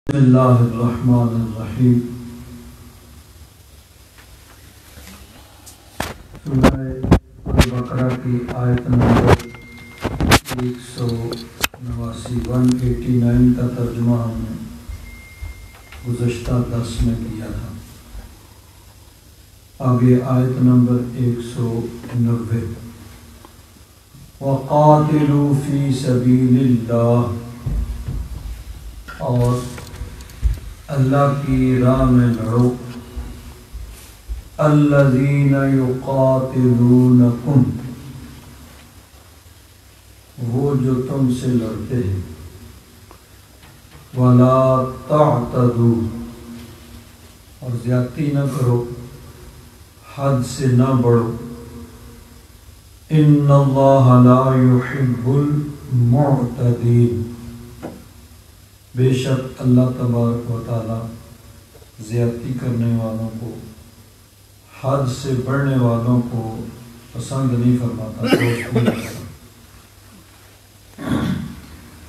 بسم اللہ الرحمن الرحیم۔ سورہ البقرہ کی آیت نمبر 189 کا ترجمہ ہم نے گزشتہ درس میں کیا تھا۔ آگے آیت نمبر 190 وَقَاتِلُوا فِي سَبِيلِ اللَّهِ، اور اللہ کی راہ میں لڑو، الذین یقاتلونکم، وہ جو تم سے لڑتے ہیں، ولا تعتدوا، اور زیادتی نہ کرو، حد سے نہ بڑھو، ان اللہ لا یحب المعتدین، بے شک اللہ تبارک و تعالی زیادتی کرنے والوں کو، حد سے بڑھنے والوں کو پسند نہیں فرماتا، دوست نہیں کرتا۔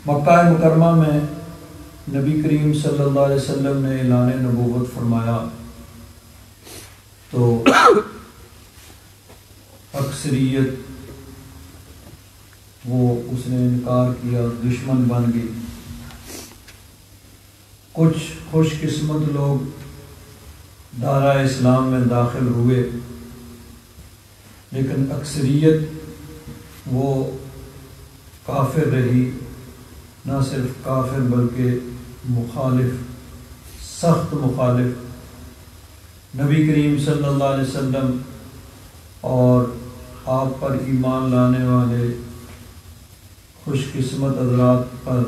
مکہ مکرمہ میں نبی کریم صلی اللہ علیہ وسلم نے اعلان نبوت فرمایا تو اکثریت وہ اس نے انکار کیا، دشمن بن گئی۔ کچھ خوش قسمت لوگ دائرہ اسلام میں داخل ہوئے، لیکن اکثریت وہ کافر رہی، نہ صرف کافر بلکہ مخالف، سخت مخالف نبی کریم صلی اللہ علیہ وسلم اور آپ پر ایمان لانے والے خوش قسمت حضرات پر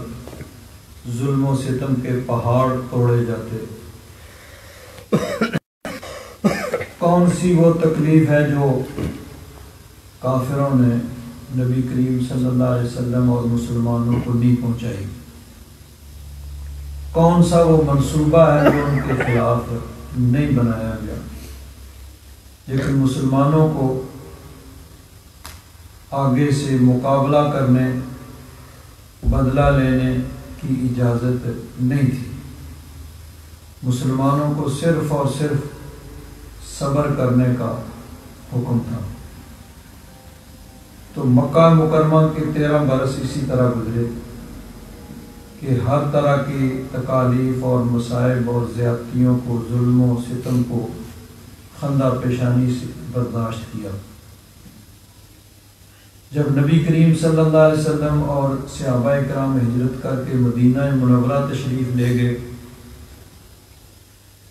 ظلم و ستم کے پہاڑ توڑے جاتے۔ کون سی وہ تکلیف ہے جو کافروں نے نبی کریم صلی اللہ علیہ وسلم اور مسلمانوں کو نہیں پہنچائی؟ کون سا وہ منصوبہ ہے جو ان کے خلاف نہیں بنایا گیا؟ لیکن مسلمانوں کو آگے سے مقابلہ کرنے، بدلہ لینے کی اجازت نہیں تھی۔ مسلمانوں کو صرف اور صرف صبر کرنے کا حکم تھا۔ تو مکہ مکرمہ کے 13 برس اسی طرح گزرے کہ ہر طرح کی تکالیف اور مصائب اور زیادتیوں کو، ظلم و ستم کو خندہ پیشانی سے برداشت کیا۔ جب نبی کریم صلی اللہ علیہ وسلم اور صحابہ کرام ہجرت کر کے مدینہ منورہ تشریف لے گئے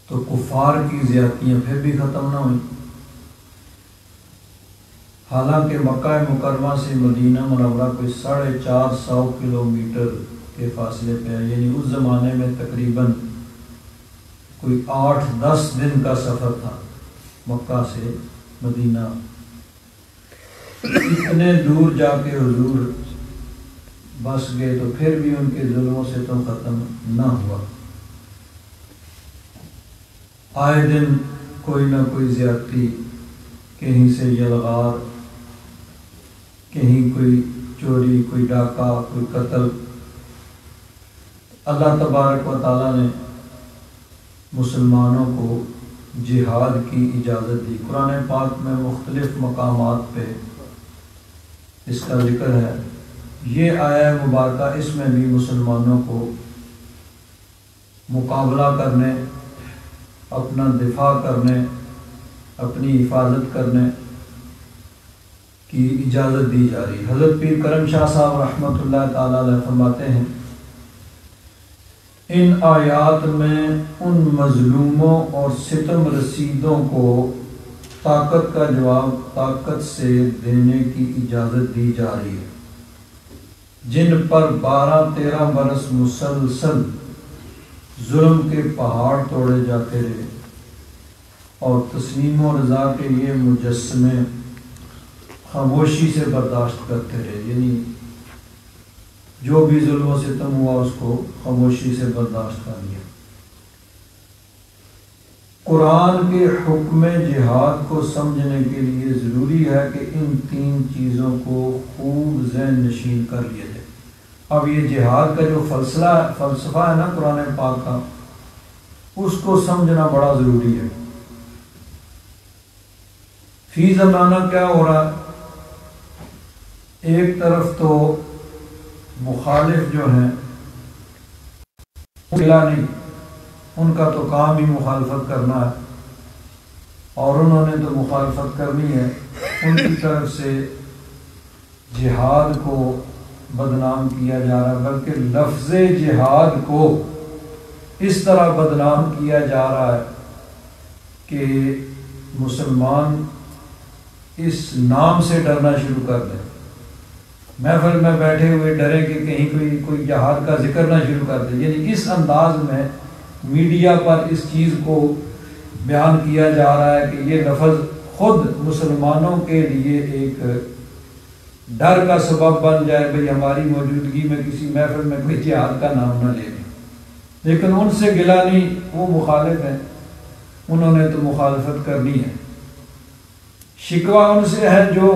تو کفار کی زیادتیاں پھر بھی ختم نہ ہوئیں۔ حالانکہ مکہ مکرمہ سے مدینہ منورہ کوئی 450 کلومیٹر کے فاصلے پہ ہے، یعنی اس زمانے میں تقریباً کوئی 8-10 دن کا سفر تھا مکہ سے مدینہ۔ اتنے دور جا کے حضور بس گئے تو پھر بھی ان کے ظلموں سے تو ختم نہ ہوا۔ آئے دن کوئی نہ کوئی زیادتی، کہیں سے یلغار، کہیں کوئی چوری، کوئی ڈاکہ، کوئی قتل۔ اللہ تبارک و تعالیٰ نے مسلمانوں کو جہاد کی اجازت دی۔ قرآن پاک میں مختلف مقامات پہ اس کا ذکر ہے۔ یہ آیہ مبارکہ اس میں بھی مسلمانوں کو مقابلہ کرنے، اپنا دفاع کرنے، اپنی حفاظت کرنے کی اجازت دی جا رہی۔ حضرت پیر کرم شاہ صاحب رحمۃ اللہ تعالی علیہ فرماتے ہیں، ان آیات میں ان مظلوموں اور ستم رسیدوں کو طاقت کا جواب طاقت سے دینے کی اجازت دی جا رہی ہے، جن پر 12-13 برس مسلسل ظلم کے پہاڑ توڑے جاتے رہے اور تسلیم و رضا کے یہ مجسمے خاموشی سے برداشت کرتے رہے، یعنی جو بھی ظلم و ستم ہوا اس کو خاموشی سے برداشت کر لیا۔ قرآن کے حکم جہاد کو سمجھنے کے لیے ضروری ہے کہ ان 3 چیزوں کو خوب ذہن نشین کر لیا جائے۔ اب یہ جہاد کا جو فلسفہ ہے نا قرآن پاک کا، اس کو سمجھنا بڑا ضروری ہے۔ فی زمانہ کیا ہو رہا ہے، ایک طرف تو مخالف جو ہیں نہیں، ان کا تو کام ہی مخالفت کرنا ہے، اور انہوں نے تو مخالفت کرنی ہے، ان کی طرف سے جہاد کو بدنام کیا جا رہا ہے، بلکہ لفظ جہاد کو اس طرح بدنام کیا جا رہا ہے کہ مسلمان اس نام سے ڈرنا شروع کر دیں، محفل میں بیٹھے ہوئے ڈریں کہ کہیں کوئی جہاد کا ذکر نہ شروع کر دے۔ یعنی اس انداز میں میڈیا پر اس چیز کو بیان کیا جا رہا ہے کہ یہ لفظ خود مسلمانوں کے لیے ایک ڈر کا سبب بن جائے، بھئی ہماری موجودگی میں کسی محفل میں کوئی جہاد کا نام نہ لے لیں۔ لیکن ان سے گلہ نہیں، وہ مخالف ہیں، انہوں نے تو مخالفت کرنی ہے۔ شکوہ ان سے ہے جو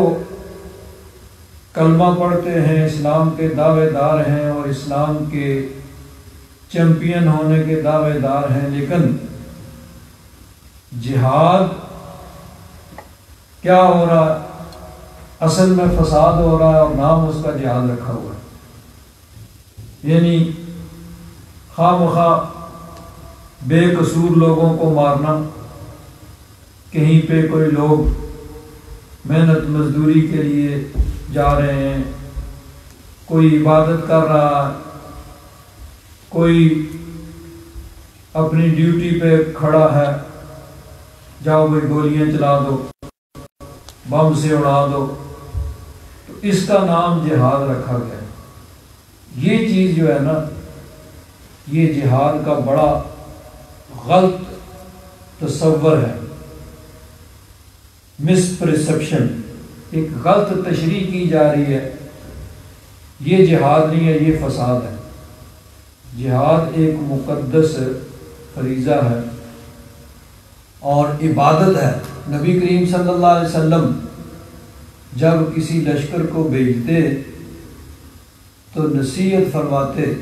کلمہ پڑھتے ہیں، اسلام کے دعوے دار ہیں اور اسلام کے چیمپئن ہونے کے دعوے دار ہیں، لیکن جہاد کیا ہو رہا ہے، اصل میں فساد ہو رہا ہے اور نام اس کا جہاد رکھا ہوا ہے۔ یعنی خواہ مخواہ بے قصور لوگوں کو مارنا، کہیں پہ کوئی لوگ محنت مزدوری کے لیے جا رہے ہیں، کوئی عبادت کر رہا ہے، کوئی اپنی ڈیوٹی پہ کھڑا ہے، جاؤ بھائی گولیاں چلا دو، بم سے اڑا دو، تو اس کا نام جہاد رکھا گیا ہے۔ یہ چیز جو ہے نا، یہ جہاد کا بڑا غلط تصور ہے، مس پرسپشن، ایک غلط تشریح کی جا رہی ہے۔ یہ جہاد نہیں ہے، یہ فساد ہے۔ جہاد ایک مقدس فریضہ ہے اور عبادت ہے۔ نبی کریم صلی اللہ علیہ وسلم جب کسی لشکر کو بھیجتے تو نصیحت فرماتے،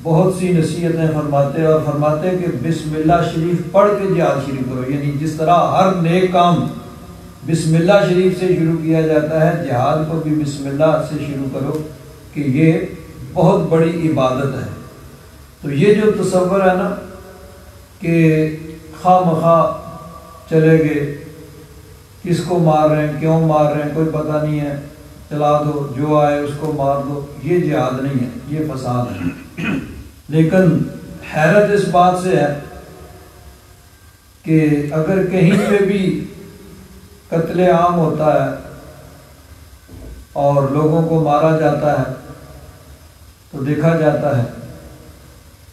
بہت سی نصیحتیں فرماتے، اور فرماتے کہ بسم اللہ شریف پڑھ کے جہاد شروع کرو۔ یعنی جس طرح ہر نیک کام بسم اللہ شریف سے شروع کیا جاتا ہے، جہاد کو بھی بسم اللہ سے شروع کرو کہ یہ بہت بڑی عبادت ہے۔ تو یہ جو تصور ہے نا کہ خواہ مخواہ چلے گئے، کس کو مار رہے ہیں، کیوں مار رہے ہیں، کوئی پتہ نہیں ہے، چلا دو، جو آئے اس کو مار دو، یہ جہاد نہیں ہے، یہ فساد ہے۔ لیکن حیرت اس بات سے ہے کہ اگر کہیں پہ بھی قتل عام ہوتا ہے اور لوگوں کو مارا جاتا ہے تو دیکھا جاتا ہے،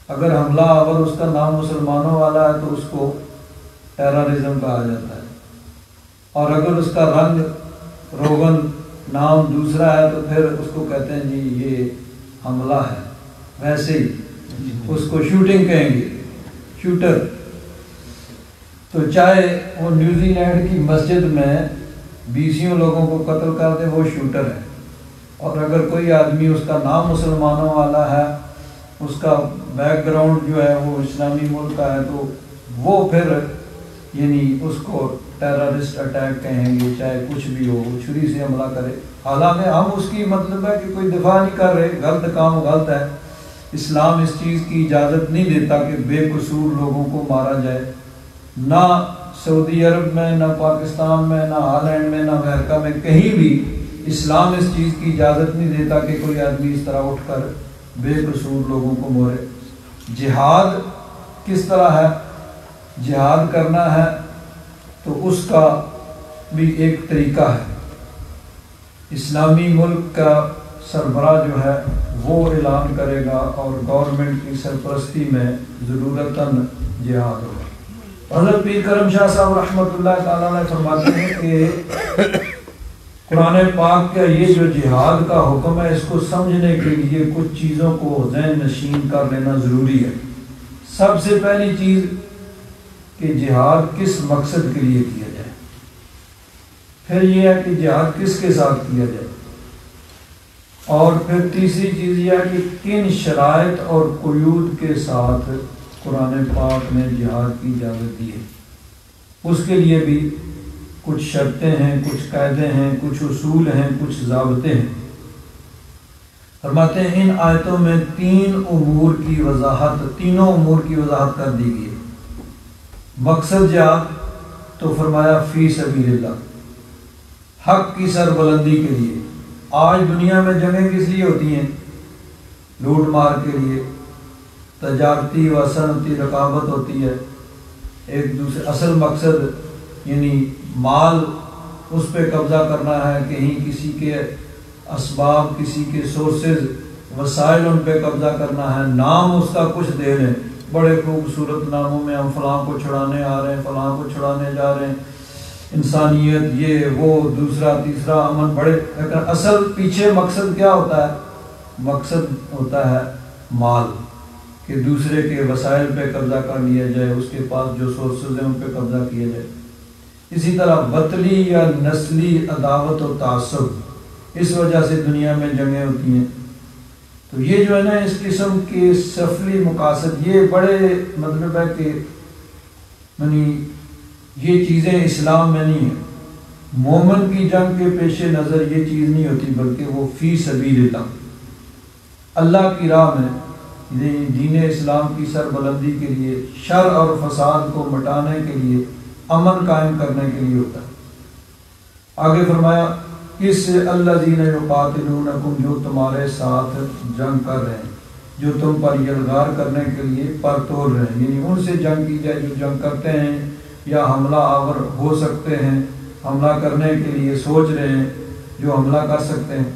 اگر حملہ آور اس کا نام مسلمانوں والا ہے تو اس کو ٹیررزم کہا جاتا ہے، اور اگر اس کا رنگ روغن نام دوسرا ہے تو پھر اس کو کہتے ہیں جی یہ حملہ ہے۔ ویسے ہی اس کو شوٹنگ کہیں گے، شوٹر۔ تو چاہے وہ نیوزی لینڈ کی مسجد میں 20 لوگوں کو قتل کر دے، وہ شوٹر ہے، اور اگر کوئی آدمی اس کا نام مسلمانوں والا ہے، اس کا بیک گراؤنڈ جو ہے وہ اسلامی ملک کا ہے، تو وہ پھر یعنی اس کو ٹیررسٹ اٹیک کہیں گے، چاہے کچھ بھی ہو، چھری سے حملہ کرے۔ حالانکہ ہم اس کی مطلب ہے کہ کوئی دفاع نہیں کر رہے، غلط کام غلط ہے، اسلام اس چیز کی اجازت نہیں دیتا کہ بے قصور لوگوں کو مارا جائے، نہ سعودی عرب میں، نہ پاکستان میں، نہ ہالینڈ میں، نہ امریکہ میں، کہیں بھی اسلام اس چیز کی اجازت نہیں دیتا کہ کوئی آدمی اس طرح اٹھ کر بے قصور لوگوں کو مارے۔ جہاد کس طرح ہے، جہاد کرنا ہے تو اس کا بھی ایک طریقہ ہے۔ اسلامی ملک کا سربراہ جو ہے وہ اعلان کرے گا اور گورنمنٹ کی سرپرستی میں ضرورتاً جہاد ہوگا۔ حضرت پیر کرم شاہ صاحب رحمۃ اللہ تعالیٰ نے فرماتے ہیں کہ قرآن پاک کا یہ جو جہاد کا حکم ہے، اس کو سمجھنے کے لیے کچھ چیزوں کو ذہن نشین کر لینا ضروری ہے۔ سب سے پہلی چیز کہ جہاد کس مقصد کے لیے کیا جائے، پھر یہ ہے کہ جہاد کس کے ساتھ کیا جائے، اور پھر تیسری چیز یہ ہے کہ کن شرائط اور قیود کے ساتھ قرآن پاک نے جہاد کی اجازت دی ہے، اس کے لیے بھی کچھ شرطیں ہیں، کچھ قاعدے ہیں، کچھ اصول ہیں، کچھ ضابطے ہیں۔ فرماتے ہیں ان آیتوں میں تینوں امور کی وضاحت کر دی گئی ہے۔ مقصد جہاد تو فرمایا فی سبیل اللہ، حق کی سربلندی کے لیے۔ آج دنیا میں جنگیں کس لیے ہوتی ہیں؟ لوٹ مار کے لیے، تجارتی و صنعتی رقابت ہوتی ہے، ایک دوسرے اصل مقصد یعنی مال اس پہ قبضہ کرنا ہے، کہیں کسی کے اسباب، کسی کے سورسز، وسائل ان پہ قبضہ کرنا ہے، نام اس کا کچھ دے لیں، بڑے خوبصورت ناموں میں ہم فلاں کو چھڑانے آ رہے ہیں، فلاں کو چھڑانے جا رہے ہیں، انسانیت، یہ وہ، دوسرا تیسرا امن، بڑے، لیکن اصل پیچھے مقصد کیا ہوتا ہے؟ مقصد ہوتا ہے مال، کہ دوسرے کے وسائل پہ قبضہ کر لیا جائے، اس کے پاس جو سورسز ہیں ان پہ قبضہ کیا جائے۔ اسی طرح بطلی یا نسلی عداوت و تعصب، اس وجہ سے دنیا میں جنگیں ہوتی ہیں۔ تو یہ جو ہے نا اس قسم کے سفلی مقاصد، یہ بڑے مطلب ہے کہ یعنی یہ چیزیں اسلام میں نہیں ہیں۔ مومن کی جنگ کے پیش نظر یہ چیز نہیں ہوتی، بلکہ وہ فی سبیل اللہ، اللہ کی راہ میں دین اسلام کی سربلندی کے لیے، شر اور فساد کو مٹانے کے لیے، امن قائم کرنے کے لیے ہوتا ہے۔ آگے فرمایا اس الذین یقاتلونکم، جو تمہارے ساتھ جنگ کر رہے ہیں، جو تم پر یلغار کرنے کے لیے پر توڑ رہے ہیں، یعنی ان سے جنگ کی جائے جو جنگ کرتے ہیں یا حملہ آور ہو سکتے ہیں، حملہ کرنے کے لیے سوچ رہے ہیں، جو حملہ کر سکتے ہیں۔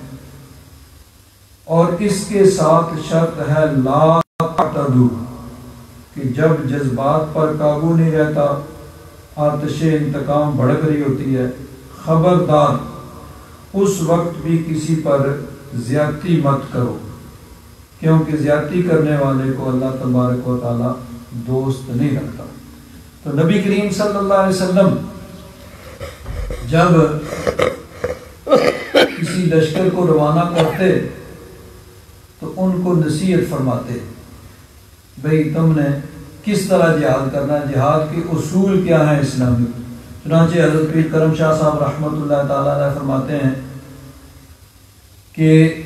اور اس کے ساتھ شرط ہے لا تعتدوا، کہ جب جذبات پر قابو نہیں رہتا، آتش انتقام بھڑک رہی ہوتی ہے، خبردار اس وقت بھی کسی پر زیادتی مت کرو، کیونکہ زیادتی کرنے والے کو اللہ تبارک و تعالی دوست نہیں رکھتا۔ تو نبی کریم صلی اللہ علیہ وسلم جب کسی لشکر کو روانہ کرتے تو ان کو نصیحت فرماتے، بھئی تم نے کس طرح جہاد کرنا ہے، جہاد کے اصول کیا ہیں اسلامی۔ چنانچہ حضرت پیر کرم شاہ صاحب رحمۃ اللہ تعالیٰ علیہ فرماتے ہیں کہ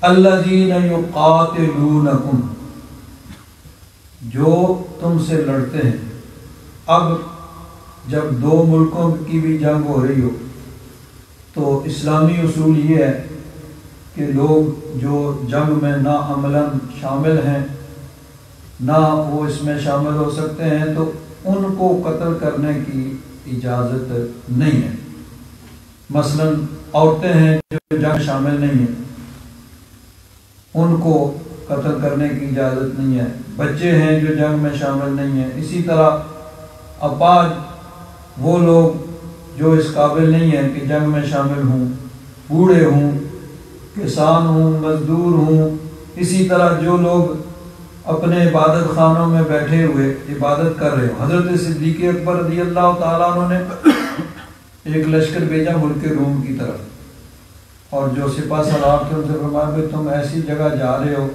الذین یقاتلونکم، جو تم سے لڑتے ہیں۔ اب جب دو ملکوں کی بھی جنگ ہو رہی ہو تو اسلامی اصول یہ ہے کہ لوگ جو جنگ میں نہ عملاً شامل ہیں نہ وہ اس میں شامل ہو سکتے ہیں، تو ان کو قتل کرنے کی اجازت نہیں ہے۔ مثلا عورتیں ہیں جو جنگ شامل نہیں ہیں، ان کو قتل کرنے کی اجازت نہیں ہے۔ بچے ہیں جو جنگ میں شامل نہیں ہیں۔ اسی طرح اپاہج، وہ لوگ جو اس قابل نہیں ہیں کہ جنگ میں شامل ہوں، بوڑھے ہوں، کسان ہوں، مزدور ہوں، اسی طرح جو لوگ اپنے عبادت خانوں میں بیٹھے ہوئے عبادت کر رہے ہوں۔ حضرت صدیق اکبر رضی اللہ تعالیٰ عنہ نے ایک لشکر بھیجا ملک روم کی طرف، اور جو سپاہ سالار تھے ان سے فرمایا کہ تم ایسی جگہ جا رہے ہو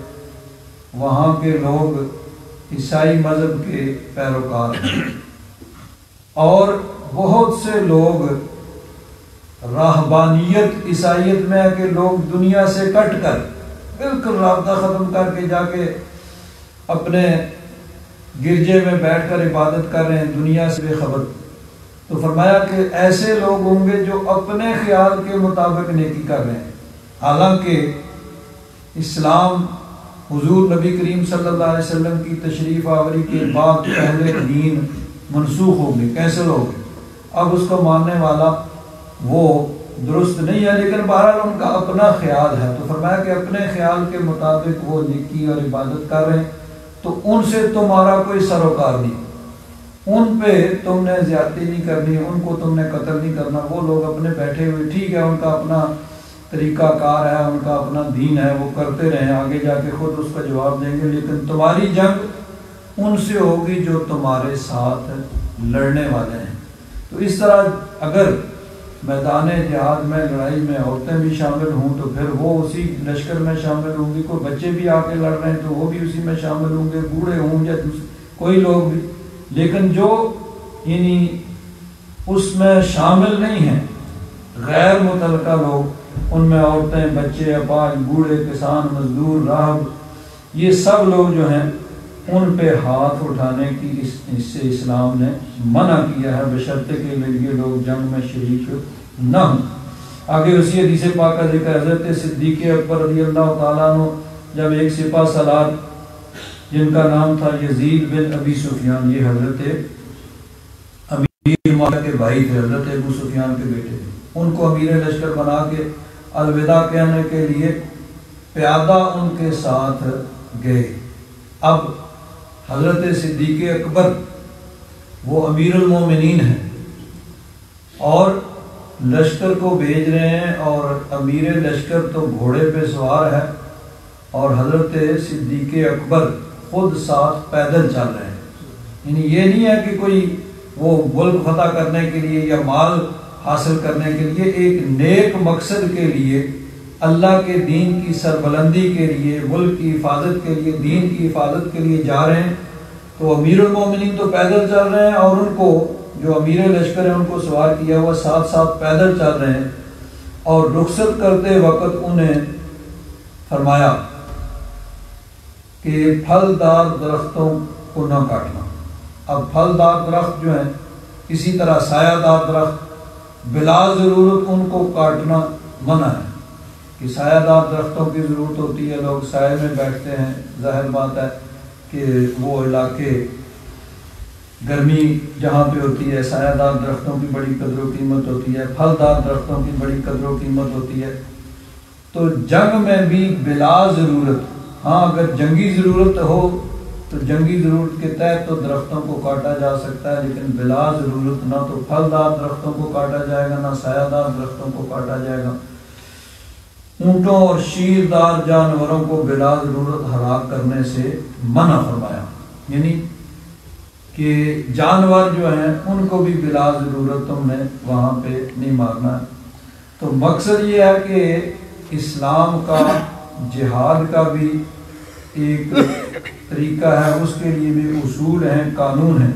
وہاں کے لوگ عیسائی مذہب کے پیروکار ہیں، اور بہت سے لوگ راہبانیت عیسائیت میں ہے کہ لوگ دنیا سے کٹ کر بالکل رابطہ ختم کر کے جا کے اپنے گرجے میں بیٹھ کر عبادت کر رہے ہیں، دنیا سے بے خبر۔ تو فرمایا کہ ایسے لوگ ہوں گے جو اپنے خیال کے مطابق نیکی کر رہے ہیں، حالانکہ اسلام حضور نبی کریم صلی اللہ علیہ وسلم کی تشریف آوری کے بعد پہلے دین منسوخ ہو گئے، کینسل ہو گئے۔ اب اس کو ماننے والا وہ درست نہیں ہے، لیکن بہرحال ان کا اپنا خیال ہے۔ تو فرمایا کہ اپنے خیال کے مطابق وہ نیکی اور عبادت کر رہے ہیں، تو ان سے تمہارا کوئی سروکار نہیں، ان پہ تم نے زیادتی نہیں کرنی، ان کو تم نے قتل نہیں کرنا۔ وہ لوگ اپنے بیٹھے ہوئے، ٹھیک ہے، ان کا اپنا طریقہ کار ہے، ان کا اپنا دین ہے، وہ کرتے رہیں، آگے جا کے خود اس کا جواب دیں گے، لیکن تمہاری جنگ ان سے ہوگی جو تمہارے ساتھ لڑنے والے ہیں۔ تو اس طرح اگر میدان جہاد میں لڑائی میں عورتیں بھی شامل ہوں تو پھر وہ اسی لشکر میں شامل ہوں گی، کوئی بچے بھی آ کے لڑ رہے ہیں تو وہ بھی اسی میں شامل ہوں گے، بوڑھے ہوں یا کوئی لوگ بھی، لیکن جو یعنی اس میں شامل نہیں ہیں غیر متعلقہ لوگ، ان میں عورتیں، بچے، اپاہج، بوڑھے، کسان، مزدور، راہب، یہ سب لوگ جو ہیں ان پہ ہاتھ اٹھانے کی اس سے اسلام نے منع کیا ہے، بشرطے کے لیے لوگ جنگ میں شریک نہ ہوں۔ آگے اسی حدیث پاک کا ذکر، حضرت صدیق اکبر رضی اللہ تعالیٰ عنہ جب ایک سپہ سالار جن کا نام تھا یزید بن ابی سفیان، یہ حضرت امیر معاویہ کے بھائی تھے، حضرت ابو سفیان کے بیٹے تھے، ان کو امیر لشکر بنا کے الوداع کہنے کے لیے پیادہ ان کے ساتھ گئے۔ اب حضرت صدیق اکبر وہ امیر المومنین ہیں اور لشکر کو بھیج رہے ہیں، اور امیر لشکر تو گھوڑے پہ سوار ہے اور حضرت صدیق اکبر خود ساتھ پیدل چل رہے ہیں۔ یعنی یہ نہیں ہے کہ کوئی وہ ملک فتح کرنے کے لیے یا مال حاصل کرنے کے لیے، ایک نیک مقصد کے لیے، اللہ کے دین کی سربلندی کے لیے، ملک کی حفاظت کے لیے، دین کی حفاظت کے لیے جا رہے ہیں۔ تو امیر المومنین تو پیدل چل رہے ہیں اور ان کو جو امیر لشکر ہے ان کو سوار کیا ہوا ساتھ ساتھ پیدل چل رہے ہیں، اور رخصت کرتے وقت انہیں فرمایا کہ پھلدار درختوں کو نہ کاٹنا۔ اب پھلدار درخت جو ہیں، اسی طرح سایہ دار درخت، بلا ضرورت ان کو کاٹنا منع ہے، کہ سایہ دار درختوں کی ضرورت ہوتی ہے، لوگ سائے میں بیٹھتے ہیں، ظاہر بات ہے کہ وہ علاقے گرمی جہاں پہ ہوتی ہے، سایہ دار درختوں کی بڑی قدر و قیمت ہوتی ہے، پھلدار درختوں کی بڑی قدر و قیمت ہوتی ہے۔ تو جنگ میں بھی بلا ضرورت، ہاں اگر جنگی ضرورت ہو تو جنگی ضرورت کے تحت تو درختوں کو کاٹا جا سکتا ہے، لیکن بلا ضرورت نہ تو پھلدار درختوں کو کاٹا جائے گا، نہ سایہ دار درختوں کو کاٹا جائے گا۔ اونٹوں اور شیردار جانوروں کو بلا ضرورت ہلاک کرنے سے منع فرمایا، یعنی کہ جانور جو ہیں ان کو بھی بلا ضرورت تم نے وہاں پہ نہیں مارنا ہے۔ تو مقصد یہ ہے کہ اسلام کا جہاد کا بھی ایک طریقہ ہے، اس کے لیے بھی اصول ہیں، قانون ہیں۔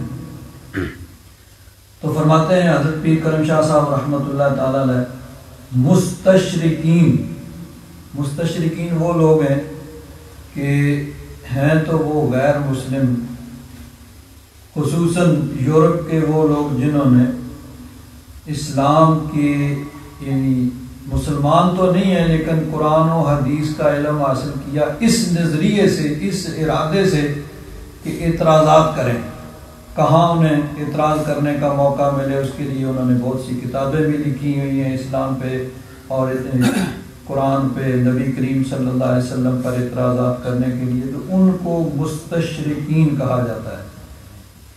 تو فرماتے ہیں حضرت پیر کرم شاہ صاحب رحمۃ اللہ تعالی علیہ، مستشرقین وہ لوگ ہیں کہ ہیں تو وہ غیر مسلم، خصوصاً یورپ کے وہ لوگ جنہوں نے اسلام کے یعنی مسلمان تو نہیں ہیں لیکن قرآن و حدیث کا علم حاصل کیا اس نظریے سے، اس ارادے سے کہ اعتراضات کریں، کہاں انہیں اعتراض کرنے کا موقع ملے، اس کے لیے انہوں نے بہت سی کتابیں بھی لکھی ہوئی ہیں اسلام پہ اور قرآن پہ، نبی کریم صلی اللہ علیہ وسلم پر اعتراضات کرنے کے لیے، تو ان کو مستشرقین کہا جاتا ہے۔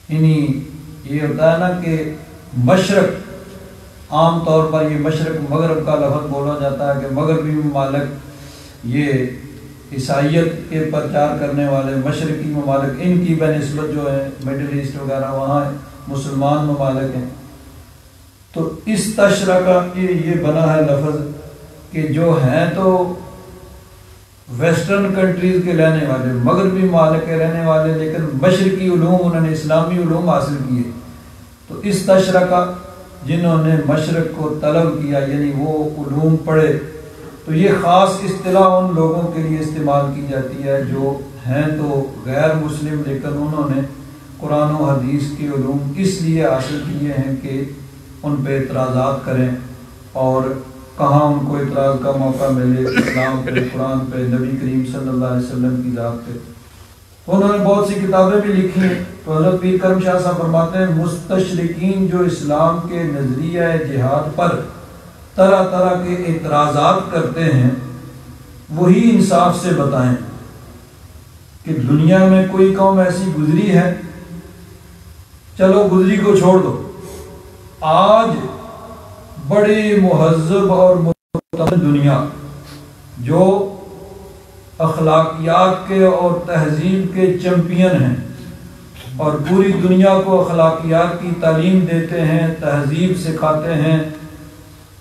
یعنی یہ ہوتا ہے نا کہ مشرق، عام طور پر یہ مشرق مغرب کا لفظ بولا جاتا ہے کہ مغربی ممالک، یہ عیسائیت کے پرچار کرنے والے مشرقی ممالک، ان کی بنسبت جو ہے مڈل ایسٹ وغیرہ وہاں مسلمان ممالک ہیں۔ تو اس تشرقہ یہ بنا ہے لفظ کہ جو ہیں تو ویسٹرن کنٹریز کے رہنے والے، مغربی ممالک کے رہنے والے، لیکن مشرقی علوم انہوں نے اسلامی علوم حاصل کیے۔ تو اس تشرقہ جنہوں نے مشرق کو طلب کیا یعنی وہ علوم پڑھے، تو یہ خاص اصطلاح ان لوگوں کے لیے استعمال کی جاتی ہے جو ہیں تو غیر مسلم لیکن انہوں نے قرآن و حدیث کے علوم اس لیے حاصل کیے ہیں کہ ان پہ اعتراضات کریں، اور کہاں ان کو اعتراض کا موقع ملے، اسلام پہ، قرآن پہ، نبی کریم صلی اللہ علیہ وسلم کی ذات پہ۔ تو انہوں نے بہت سی کتابیں بھی لکھی ہیں۔ تو حضرت پیر کرم شاہ صاحب فرماتے ہیں مستشرقین جو اسلام کے نظریہ جہاد پر طرح طرح کے اعتراضات کرتے ہیں، وہی انصاف سے بتائیں کہ دنیا میں کوئی قوم ایسی گزری ہے، چلو گزری کو چھوڑ دو، آج بڑی مہذب اور متمدن دنیا جو اخلاقیات کے اور تہذیب کے چیمپئن ہیں اور پوری دنیا کو اخلاقیات کی تعلیم دیتے ہیں، تہذیب سکھاتے ہیں،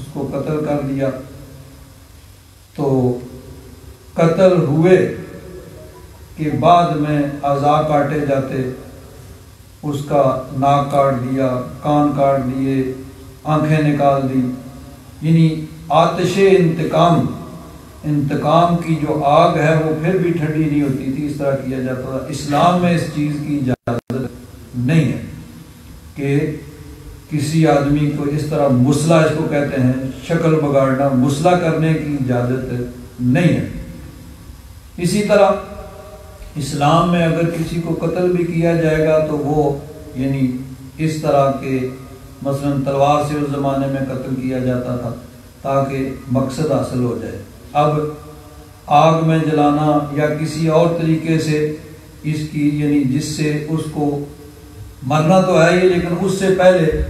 اس کو قتل کر دیا. تو قتل ہوئے کے بعد میں اعضاء کاٹے جاتے، اس کا ناک کاٹ دیا، کان کاٹ دیے، آنکھیں نکال دی، یعنی آتش انتقام کی جو آگ ہے وہ پھر بھی ٹھنڈی نہیں ہوتی تھی، اس طرح کیا جاتا تھا. اسلام میں اس چیز کی اجازت نہیں ہے کہ کسی آدمی کو اس طرح مسئلہ، اس کو کہتے ہیں شکل بگاڑنا، مسئلہ کرنے کی اجازت نہیں ہے. اسی طرح اسلام میں اگر کسی کو قتل بھی کیا جائے گا تو وہ یعنی اس طرح کے مثلا تلوار سے اس زمانے میں قتل کیا جاتا تھا تاکہ مقصد حاصل ہو جائے. اب آگ میں جلانا یا کسی اور طریقے سے اس کی یعنی جس سے اس کو مرنا تو ہے ہی، لیکن اس سے پہلے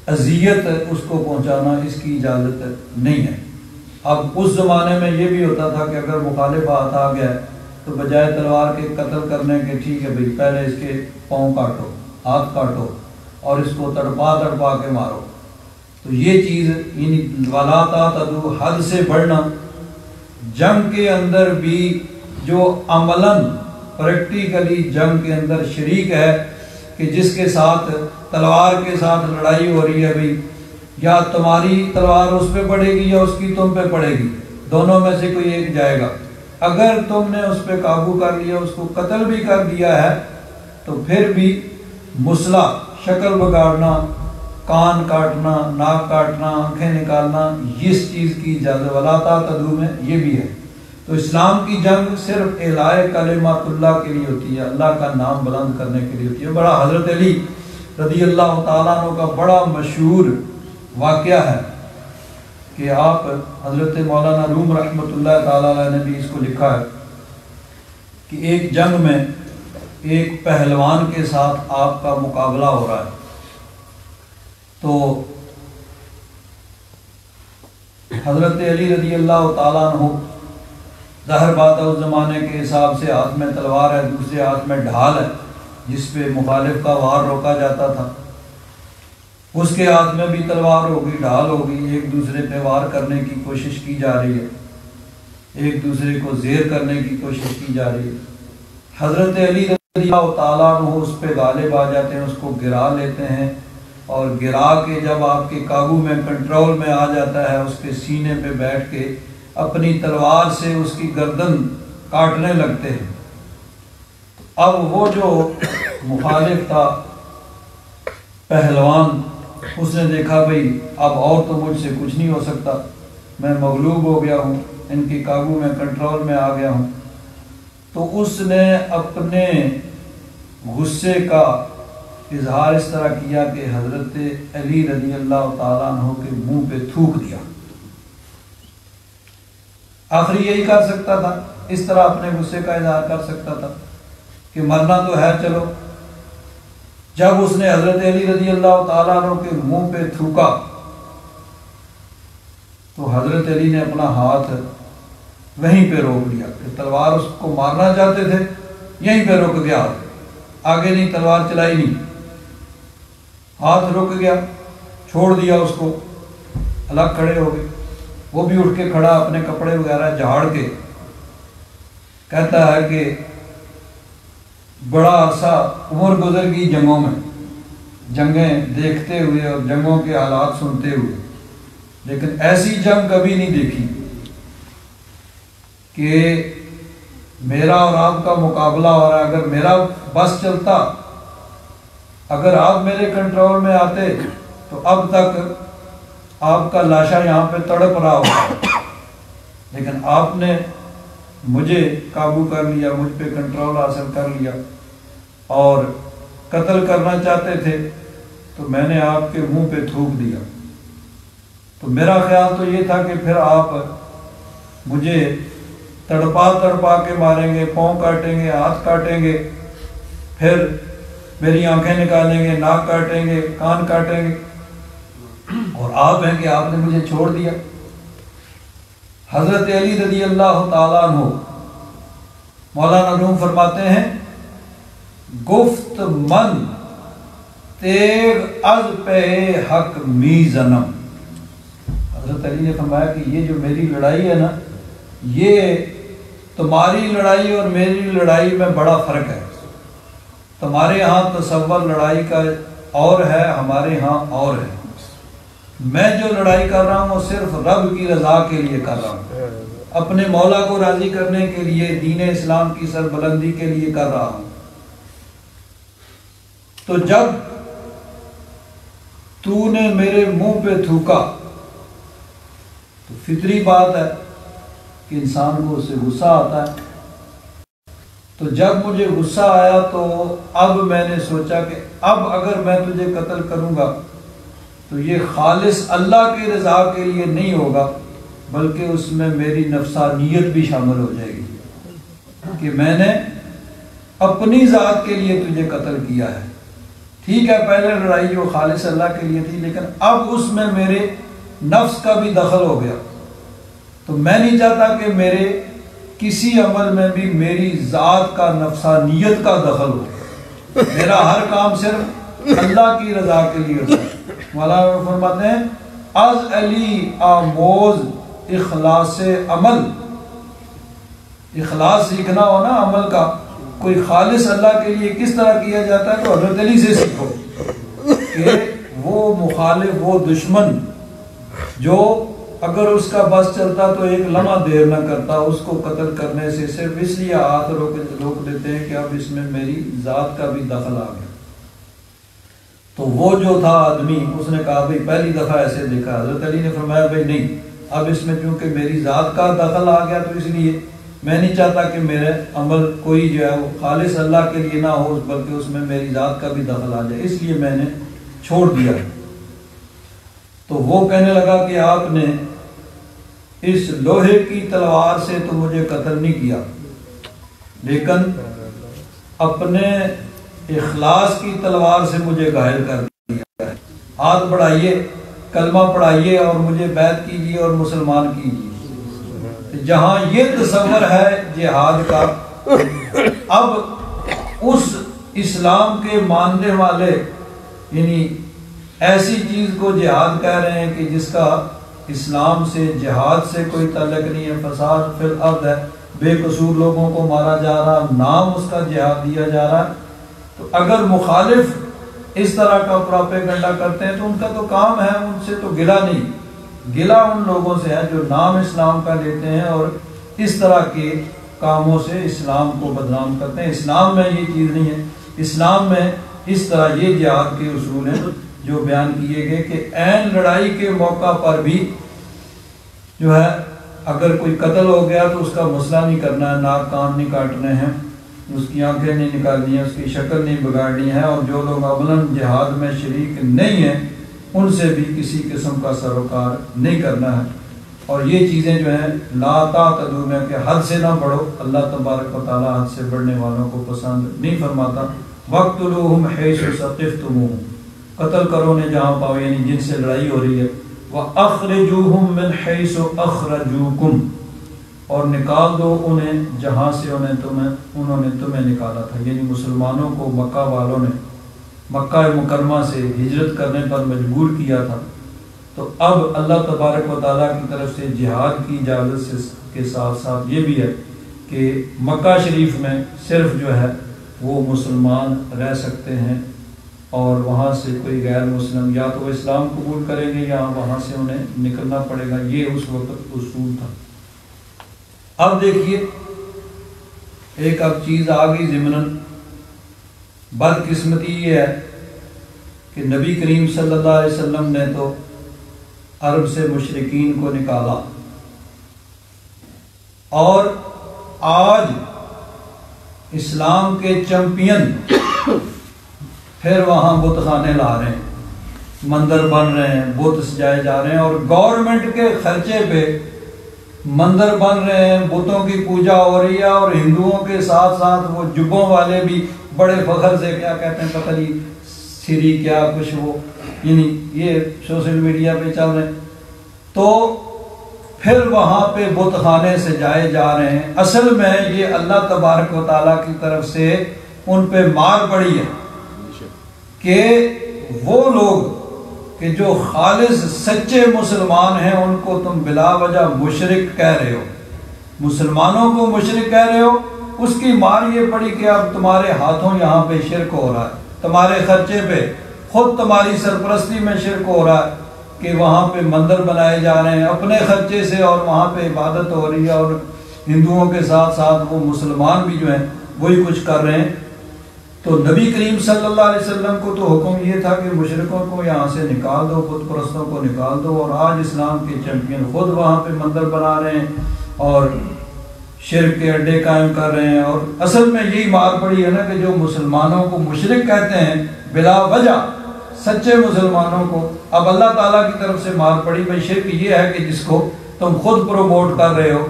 اذیت اس کو پہنچانا، اس کی اجازت نہیں ہے. اب اس زمانے میں یہ بھی ہوتا تھا کہ اگر مخالف ہاتھ آ گیا تو بجائے تلوار کے قتل کرنے کے ٹھیک ہے بھئی پہلے اس کے پاؤں کاٹو، ہاتھ کاٹو اور اس کو تڑپا کے مارو. تو یہ چیز یعنی ولا تعتدوا، حد سے بڑھنا. جنگ کے اندر بھی جو عملاً پریکٹیکلی جنگ کے اندر شریک ہے کہ جس کے ساتھ تلوار کے ساتھ لڑائی ہو رہی ہے بھئی، یا تمہاری تلوار اس پہ پڑے گی یا اس کی تم پہ پڑے گی، دونوں میں سے کوئی ایک جائے گا. اگر تم نے اس پہ قابو کر لیا، اس کو قتل بھی کر دیا ہے، تو پھر بھی مسئلہ، شکل بگاڑنا، کان کاٹنا، ناک کاٹنا، آنکھیں نکالنا، اس چیز کی اجازت ولا تعتدوا میں یہ بھی ہے. تو اسلام کی جنگ صرف اعلاء کلمات اللہ کے لیے ہوتی ہے، اللہ کا نام بلند کرنے کے لیے ہوتی ہے. بڑا حضرت علی رضی اللہ تعالیٰ عنہ کا بڑا مشہور واقعہ ہے کہ آپ حضرت مولانا روم رحمۃ اللہ تعالیٰ علیہ نے بھی اس کو لکھا ہے کہ ایک جنگ میں ایک پہلوان کے ساتھ آپ کا مقابلہ ہو رہا ہے. تو حضرت علی رضی اللہ تعالیٰ عنہ، ظاہر بات ہے اس زمانے کے حساب سے ہاتھ میں تلوار ہے، دوسرے ہاتھ میں ڈھال ہے جس پہ مخالف کا وار روکا جاتا تھا. اس کے ہاتھ میں بھی تلوار ہوگی، ڈھال ہوگی، ایک دوسرے پہ وار کرنے کی کوشش کی جا رہی ہے، ایک دوسرے کو زیر کرنے کی کوشش کی جا رہی ہے. حضرت علی رضی اللہ تعالیٰ عنہ اس پہ غالب آ جاتے ہیں، اس کو گرا لیتے ہیں، اور گرا کے جب آپ کے قابو میں، کنٹرول میں آ جاتا ہے، اس کے سینے پہ بیٹھ کے اپنی تلوار سے اس کی گردن کاٹنے لگتے ہیں. اب وہ جو مخالف تھا پہلوان، اس نے دیکھا بھئی اب اور تو مجھ سے کچھ نہیں ہو سکتا، میں مغلوب ہو گیا ہوں، ان کی قابو میں، کنٹرول میں آ گیا ہوں. تو اس نے اپنے غصے کا اظہار اس طرح کیا کہ حضرت علی رضی اللہ تعالیٰ عنہ کے منہ پہ تھوک دیا. آخری یہی کر سکتا تھا، اس طرح اپنے غصے کا اظہار کر سکتا تھا کہ مرنا تو ہے چلو. جب اس نے حضرت علی رضی اللہ تعالیٰ عنہ کے منہ پہ تھوکا تو حضرت علی نے اپنا ہاتھ وہیں پہ روک لیا. تلوار اس کو مارنا چاہتے تھے، یہیں پہ رک گیا، آگے نہیں، تلوار چلائی نہیں، ہاتھ رک گیا، چھوڑ دیا اس کو، الگ کھڑے ہو گئے. وہ بھی اٹھ کے کھڑا، اپنے کپڑے وغیرہ جھاڑ کے کہتا ہے کہ بڑا عرصہ عمر گزر گئی جنگوں میں، جنگیں دیکھتے ہوئے اور جنگوں کے حالات سنتے ہوئے، لیکن ایسی جنگ کبھی نہیں دیکھی کہ میرا اور آپ کا مقابلہ ہو رہا ہے. اگر میرا بس چلتا، اگر آپ میرے کنٹرول میں آتے تو اب تک آپ کا لاشا یہاں پہ تڑپ رہا ہوگا، لیکن آپ نے مجھے قابو کر لیا، مجھ پہ کنٹرول حاصل کر لیا، اور قتل کرنا چاہتے تھے تو میں نے آپ کے منہ پہ تھوک دیا. تو میرا خیال تو یہ تھا کہ پھر آپ مجھے تڑپا کے ماریں گے، پاؤں کاٹیں گے، ہاتھ کاٹیں گے، پھر میری آنکھیں نکالیں گے، ناک کاٹیں گے، کان کاٹیں گے، اور آپ ہیں کہ آپ نے مجھے چھوڑ دیا. حضرت علی رضی اللہ تعالیٰ عنہ، مولانا روم فرماتے ہیں، گفت من تیغ از پہ حق می زنم. حضرت علی نے فرمایا کہ یہ جو میری لڑائی ہے نا، یہ تمہاری لڑائی اور میری لڑائی میں بڑا فرق ہے. تمہارے ہاں تصور لڑائی کا اور ہے، ہمارے ہاں اور ہے. میں جو لڑائی کر رہا ہوں وہ صرف رب کی رضا کے لیے کر رہا ہوں، اپنے مولا کو راضی کرنے کے لیے، دین اسلام کی سربلندی کے لیے کر رہا ہوں. تو جب تو نے میرے منہ پہ تھوکا تو فطری بات ہے کہ انسان کو اس سے غصہ آتا ہے. تو جب مجھے غصہ آیا تو اب میں نے سوچا کہ اب اگر میں تجھے قتل کروں گا تو یہ خالص اللہ کی رضا کے لیے نہیں ہوگا، بلکہ اس میں میری نفسانیت بھی شامل ہو جائے گی کہ میں نے اپنی ذات کے لیے تجھے قتل کیا ہے. ٹھیک ہے، پہلے لڑائی جو خالص اللہ کے لیے تھی، لیکن اب اس میں میرے نفس کا بھی دخل ہو گیا. تو میں نہیں چاہتا کہ میرے کسی عمل میں بھی میری ذات کا، نفسانیت کا دخل ہو. میرا ہر کام صرف اللہ کی رضا کے لیے ہوتا ہے. مولانا فرماتے ہیں از علی آموز اخلاص عمل. اخلاص سیکھنا ہو نا عمل کا، کوئی خالص اللہ کے لیے کس طرح کیا جاتا ہے تو حضرت علی سے سیکھو کہ وہ مخالف، وہ دشمن جو اگر اس کا بس چلتا تو ایک لمحہ دیر نہ کرتا اس کو قتل کرنے سے، صرف اس لیے ہاتھ روک دیتے ہیں کہ اب اس میں میری ذات کا بھی دخل آ گیا. تو وہ جو تھا آدمی، اس نے کہا بھئی پہلی دفعہ ایسے دیکھا. حضرت علی نے فرمایا بھئی نہیں، اب اس میں کیونکہ میری ذات کا دخل آ گیا تو اس لیے میں نہیں چاہتا کہ میرے عمل کوئی جو ہے وہ خالص اللہ کے لیے نہ ہو، بلکہ اس میں میری ذات کا بھی دخل آ جائے، اس لیے میں نے چھوڑ دیا. تو وہ کہنے لگا کہ آپ نے اس لوہے کی تلوار سے تو مجھے قتل نہیں کیا، لیکن اپنے اخلاص کی تلوار سے مجھے گھائل کر دیا ہے. ہاتھ بڑھائیے، کلمہ پڑھائیے اور مجھے بیعت کیجیے اور مسلمان کیجیے. جہاں یہ تصور ہے جہاد کا، اب اس اسلام کے ماننے والے یعنی ایسی چیز کو جہاد کہہ رہے ہیں کہ جس کا اسلام سے، جہاد سے کوئی تعلق نہیں ہے. فساد فی الارض ہے، بے قصور لوگوں کو مارا جا رہا، نام اس کا جہاد دیا جا رہا. تو اگر مخالف اس طرح کا پروپیگنڈا کرتے ہیں تو ان کا تو کام ہے، ان سے تو گلہ نہیں. گلہ ان لوگوں سے ہے جو نام اسلام کا لیتے ہیں اور اس طرح کے کاموں سے اسلام کو بدنام کرتے ہیں. اسلام میں یہ چیز نہیں ہے. اسلام میں اس طرح یہ جہاد کے اصول ہیں جو بیان کیے گئے کہ عین لڑائی کے موقع پر بھی جو ہے اگر کوئی قتل ہو گیا تو اس کا مسئلہ نہیں کرنا ہے، ناک کان نہیں کاٹنے ہیں، اس کی آنکھیں نہیں نکالنی ہیں، اس کی شکل نہیں بگاڑنی ہے. اور جو لوگ عملاً جہاد میں شریک نہیں ہیں ان سے بھی کسی قسم کا سروکار نہیں کرنا ہے. اور یہ چیزیں جو ہیں لا تعتدوا میں کہ حد سے نہ بڑھو، اللہ تبارک و تعالیٰ حد سے بڑھنے والوں کو پسند نہیں فرماتا. وَاقْتُلُوهُمْ حَيْثُ ثَقِفْتُمُوهُمْ، قتل کرو نے جہاں پاؤ، یعنی جن سے لڑائی ہو رہی ہے. وَأَخْرِجُوهُمْ مِنْ حَيْثُ أَخْرَجُوكُمْ، اور نکال دو انہیں جہاں سے انہوں نے تمہیں نکالا تھا. یعنی مسلمانوں کو مکہ والوں نے مکہ مکرمہ سے ہجرت کرنے پر مجبور کیا تھا. تو اب اللہ تبارک و تعالیٰ کی طرف سے جہاد کی اجازت کے ساتھ ساتھ یہ بھی ہے کہ مکہ شریف میں صرف جو ہے وہ مسلمان رہ سکتے ہیں، اور وہاں سے کوئی غیر مسلم یا تو وہ اسلام قبول کریں گے یا وہاں سے انہیں نکلنا پڑے گا. یہ اس وقت اصول تھا. اب دیکھیے ایک اب چیز آ گئی ضمناً. بدقسمتی یہ ہے کہ نبی کریم صلی اللہ علیہ وسلم نے تو عرب سے مشرکین کو نکالا، اور آج اسلام کے چمپئن پھر وہاں بت خانے لا رہے ہیں، مندر بن رہے ہیں، بت سجائے جا رہے ہیں، اور گورنمنٹ کے خرچے پہ مندر بن رہے ہیں، بتوں کی پوجا ہو رہی ہے. اور ہندوؤں کے ساتھ ساتھ وہ جبوں والے بھی بڑے فخر سے کیا کہتے ہیں پتہ نہیں سری کیا کچھ وہ یعنی یہ سوشل میڈیا پہ چل رہے ہیں. تو پھر وہاں پہ بت خانے سجائے جا رہے ہیں. اصل میں یہ اللہ تبارک و تعالیٰ کی طرف سے ان پہ مار پڑی ہے کہ وہ لوگ کہ جو خالص سچے مسلمان ہیں ان کو تم بلا وجہ مشرک کہہ رہے ہو، مسلمانوں کو مشرک کہہ رہے ہو، اس کی مار یہ پڑی کہ اب تمہارے ہاتھوں یہاں پہ شرک ہو رہا ہے، تمہارے خرچے پہ، خود تمہاری سرپرستی میں شرک ہو رہا ہے کہ وہاں پہ مندر بنائے جا رہے ہیں اپنے خرچے سے، اور وہاں پہ عبادت ہو رہی ہے، اور ہندوؤں کے ساتھ ساتھ وہ مسلمان بھی جو ہیں وہی کچھ کر رہے ہیں۔ تو نبی کریم صلی اللہ علیہ وسلم کو تو حکم یہ تھا کہ مشرکوں کو یہاں سے نکال دو، بت پرستوں کو نکال دو، اور آج اسلام کے چیمپئن خود وہاں پہ مندر بنا رہے ہیں اور شرک کے اڈے قائم کر رہے ہیں۔ اور اصل میں یہی مار پڑی ہے نا کہ جو مسلمانوں کو مشرک کہتے ہیں بلا وجہ، سچے مسلمانوں کو اب اللہ تعالیٰ کی طرف سے مار پڑی۔ بھائی شرک یہ ہے کہ جس کو تم خود پروموٹ کر رہے ہو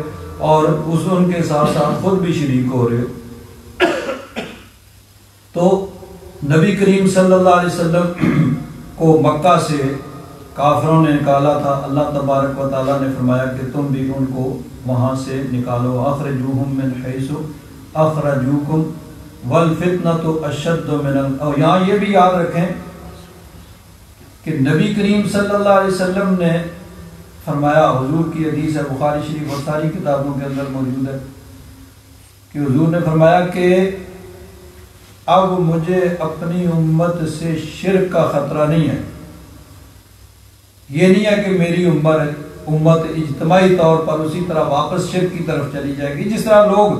اور ان کے ساتھ ساتھ خود بھی شریک ہو رہے ہو۔ تو نبی کریم صلی اللہ علیہ وسلم کو مکہ سے کافروں نے نکالا تھا، اللہ تبارک و تعالیٰ نے فرمایا کہ تم بھی ان کو وہاں سے نکالو، اخرجوہم من حیث اخرجوکم والفتنۃ اشد من اور یہاں یہ بھی یاد رکھیں کہ نبی کریم صلی اللہ علیہ وسلم نے فرمایا، حضور کی حدیث ہے بخاری شریف اور ساری کتابوں کے اندر موجود ہے کہ حضور نے فرمایا کہ اب مجھے اپنی امت سے شرک کا خطرہ نہیں ہے۔ یہ نہیں ہے کہ میری امت اجتماعی طور پر اسی طرح واپس شرک کی طرف چلی جائے گی، جس طرح لوگ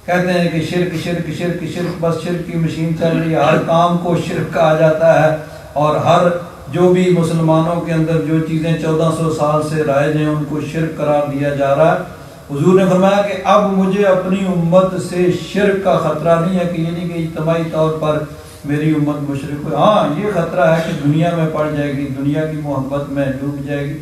کہتے ہیں کہ شرک شرک شرک شرک، بس شرک کی مشین چل رہی ہے، ہر کام کو شرک کہا جاتا ہے، اور ہر جو بھی مسلمانوں کے اندر جو چیزیں 1400 سال سے رائج ہیں ان کو شرک قرار دیا جا رہا ہے۔ حضور نے فرمایا کہ اب مجھے اپنی امت سے شرک کا خطرہ نہیں ہے، کہ یہ نہیں کہ اجتماعی طور پر میری امت مشرک ہوئی، ہاں یہ خطرہ ہے کہ دنیا میں پڑ جائے گی، دنیا کی محبت میں ڈوب جائے گی۔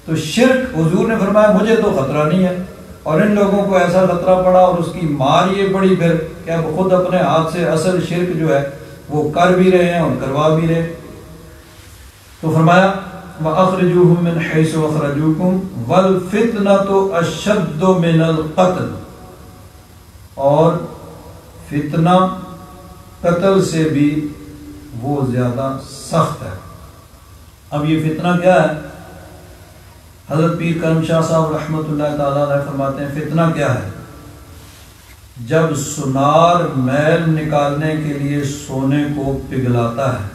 تو شرک حضور نے فرمایا مجھے تو خطرہ نہیں ہے، اور ان لوگوں کو ایسا خطرہ پڑا اور اس کی مار یہ پڑی پھر کہ اب خود اپنے ہاتھ سے اصل شرک جو ہے وہ کر بھی رہے ہیں اور کروا بھی رہے۔ تو فرمایا وَأَخْرِجُوهُم مِّنْ حَيْثُ أَخْرَجُوكُمْ وَالْفِتْنَةُ أَشَدُّ مِنَ الْقَتْلِ، اور فتنہ قتل سے بھی وہ زیادہ سخت ہے۔ اب یہ فتنہ کیا ہے؟ حضرت پیر کرم شاہ صاحب رحمۃ اللہ تعالیٰ علیہ فرماتے ہیں فتنہ کیا ہے؟ جب سنار میل نکالنے کے لیے سونے کو پگھلاتا ہے،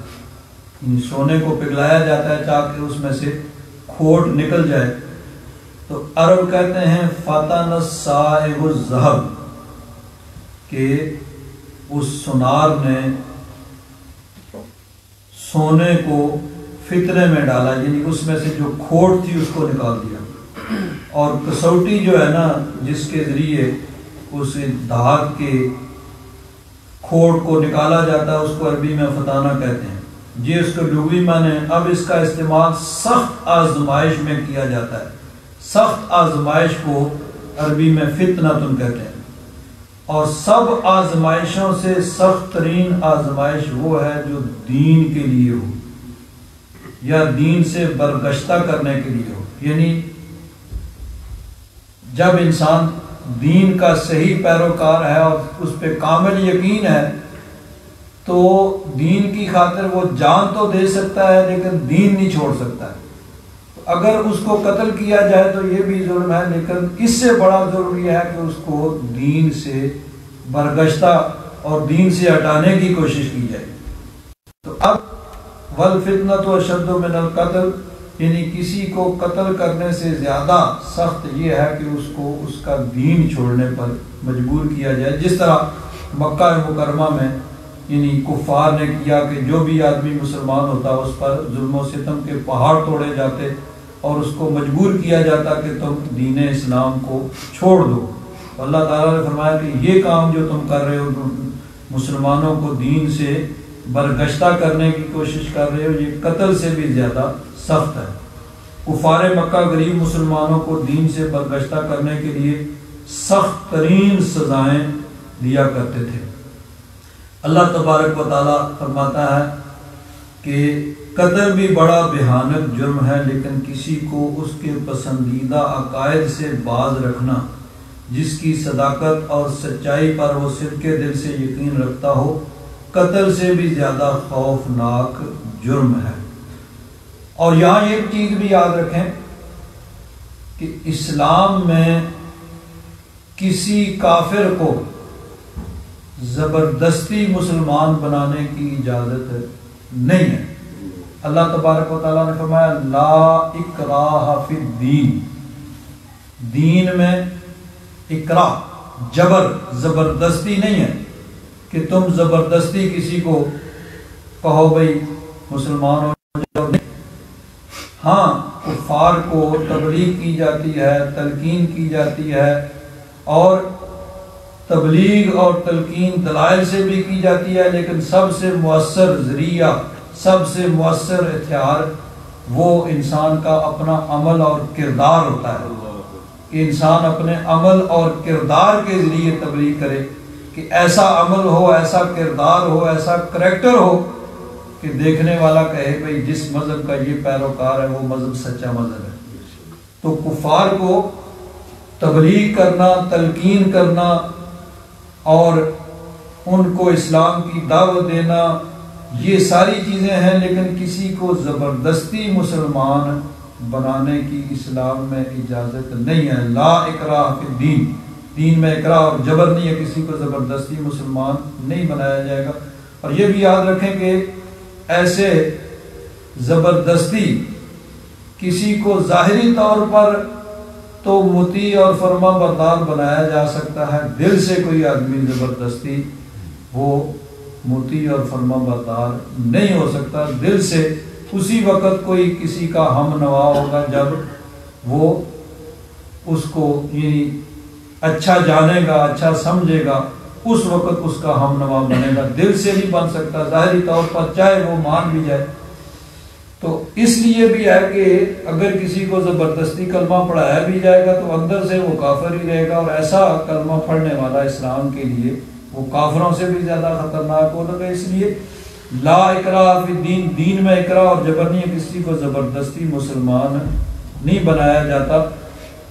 سونے کو پگھلایا جاتا ہے تاکہ اس میں سے کھوٹ نکل جائے، تو عرب کہتے ہیں فَتَنَ الصَّائِغُ الذَّهَبَ، کہ اس سنار نے سونے کو فتنے میں ڈالا، یعنی اس میں سے جو کھوٹ تھی اس کو نکال دیا۔ اور کسوٹی جو ہے نا جس کے ذریعے اس دھات کے کھوٹ کو نکالا جاتا ہے اس کو عربی میں فتانہ کہتے ہیں۔ جی اس کو لغوی معنی، اب اس کا استعمال سخت آزمائش میں کیا جاتا ہے، سخت آزمائش کو عربی میں فتنۃ کہتے ہیں، اور سب آزمائشوں سے سخت ترین آزمائش وہ ہے جو دین کے لیے ہو یا دین سے برگشتہ کرنے کے لیے ہو، یعنی جب انسان دین کا صحیح پیروکار ہے اور اس پہ کامل یقین ہے تو دین کی خاطر وہ جان تو دے سکتا ہے لیکن دین نہیں چھوڑ سکتا ہے۔ اگر اس کو قتل کیا جائے تو یہ بھی ظلم ہے، لیکن اس سے بڑا ظلم یہ ہے کہ اس کو دین سے برگشتہ اور دین سے ہٹانے کی کوشش کی جائے۔ تو اب والفتنۃ اشد من القتل، یعنی کسی کو قتل کرنے سے زیادہ سخت یہ ہے کہ اس کو اس کا دین چھوڑنے پر مجبور کیا جائے، جس طرح مکہ مکرمہ میں یعنی کفار نے کیا کہ جو بھی آدمی مسلمان ہوتا اس پر ظلم و ستم کے پہاڑ توڑے جاتے اور اس کو مجبور کیا جاتا کہ تم دین اسلام کو چھوڑ دو۔ اللہ تعالیٰ نے فرمایا کہ یہ کام جو تم کر رہے ہو، مسلمانوں کو دین سے برگشتہ کرنے کی کوشش کر رہے ہو، یہ قتل سے بھی زیادہ سخت ہے۔ کفار مکہ غریب مسلمانوں کو دین سے برگشتہ کرنے کے لیے سخت ترین سزائیں دیا کرتے تھے۔ اللہ تبارک و تعالیٰ فرماتا ہے کہ قتل بھی بڑا بھیانک جرم ہے، لیکن کسی کو اس کے پسندیدہ عقائد سے باز رکھنا، جس کی صداقت اور سچائی پر وہ صدقے دل سے یقین رکھتا ہو، قتل سے بھی زیادہ خوفناک جرم ہے۔ اور یہاں یہ چیز بھی یاد رکھیں کہ اسلام میں کسی کافر کو زبردستی مسلمان بنانے کی اجازت نہیں ہے. اللہ تبارک و تعالیٰ نے فرمایا لا اکراہ فی الدین، دین میں اکراہ جبر زبردستی نہیں ہے کہ تم زبردستی کسی کو کہو بھئی مسلمان ہو جاؤ. ہاں کفار کو تبلیغ کی جاتی ہے، تلقین کی جاتی ہے، اور تبلیغ اور تلقین دلائل سے بھی کی جاتی ہے، لیکن سب سے مؤثر ذریعہ، سب سے مؤثر ہتھیار وہ انسان کا اپنا عمل اور کردار ہوتا ہے کہ انسان اپنے عمل اور کردار کے ذریعے تبلیغ کرے، کہ ایسا عمل ہو، ایسا کردار ہو، ایسا کریکٹر ہو کہ دیکھنے والا کہے بھئی جس مذہب کا یہ پیروکار ہے وہ مذہب سچا مذہب ہے. تو کفار کو تبلیغ کرنا، تلقین کرنا اور ان کو اسلام کی دعوت دینا، یہ ساری چیزیں ہیں، لیکن کسی کو زبردستی مسلمان بنانے کی اسلام میں اجازت نہیں ہے. لا اکراہ فی الدین، دین میں اکراہ اور جبر نہیں ہے، کسی کو زبردستی مسلمان نہیں بنایا جائے گا. اور یہ بھی یاد رکھیں کہ ایسے زبردستی کسی کو ظاہری طور پر تو مطیع اور فرما بردار بنایا جا سکتا ہے، دل سے کوئی آدمی زبردستی وہ مطیع اور فرما بردار نہیں ہو سکتا. دل سے اسی وقت کوئی کسی کا ہم نوا ہوگا جب وہ اس کو یعنی اچھا جانے گا، اچھا سمجھے گا، اس وقت اس کا ہم نوا بنے گا. دل سے نہیں بن سکتا، ظاہری طور پر چاہے وہ مان بھی جائے. تو اس لیے بھی ہے کہ اگر کسی کو زبردستی کلمہ پڑھایا بھی جائے گا تو اندر سے وہ کافر ہی رہے گا، اور ایسا کلمہ پڑھنے والا اسلام کے لیے وہ کافروں سے بھی زیادہ خطرناک ہوگا. اس لیے لا اکراہ فی الدین، دین میں اکراہ اور جبر نہیں ہے، کسی کو زبردستی مسلمان نہیں بنایا جاتا،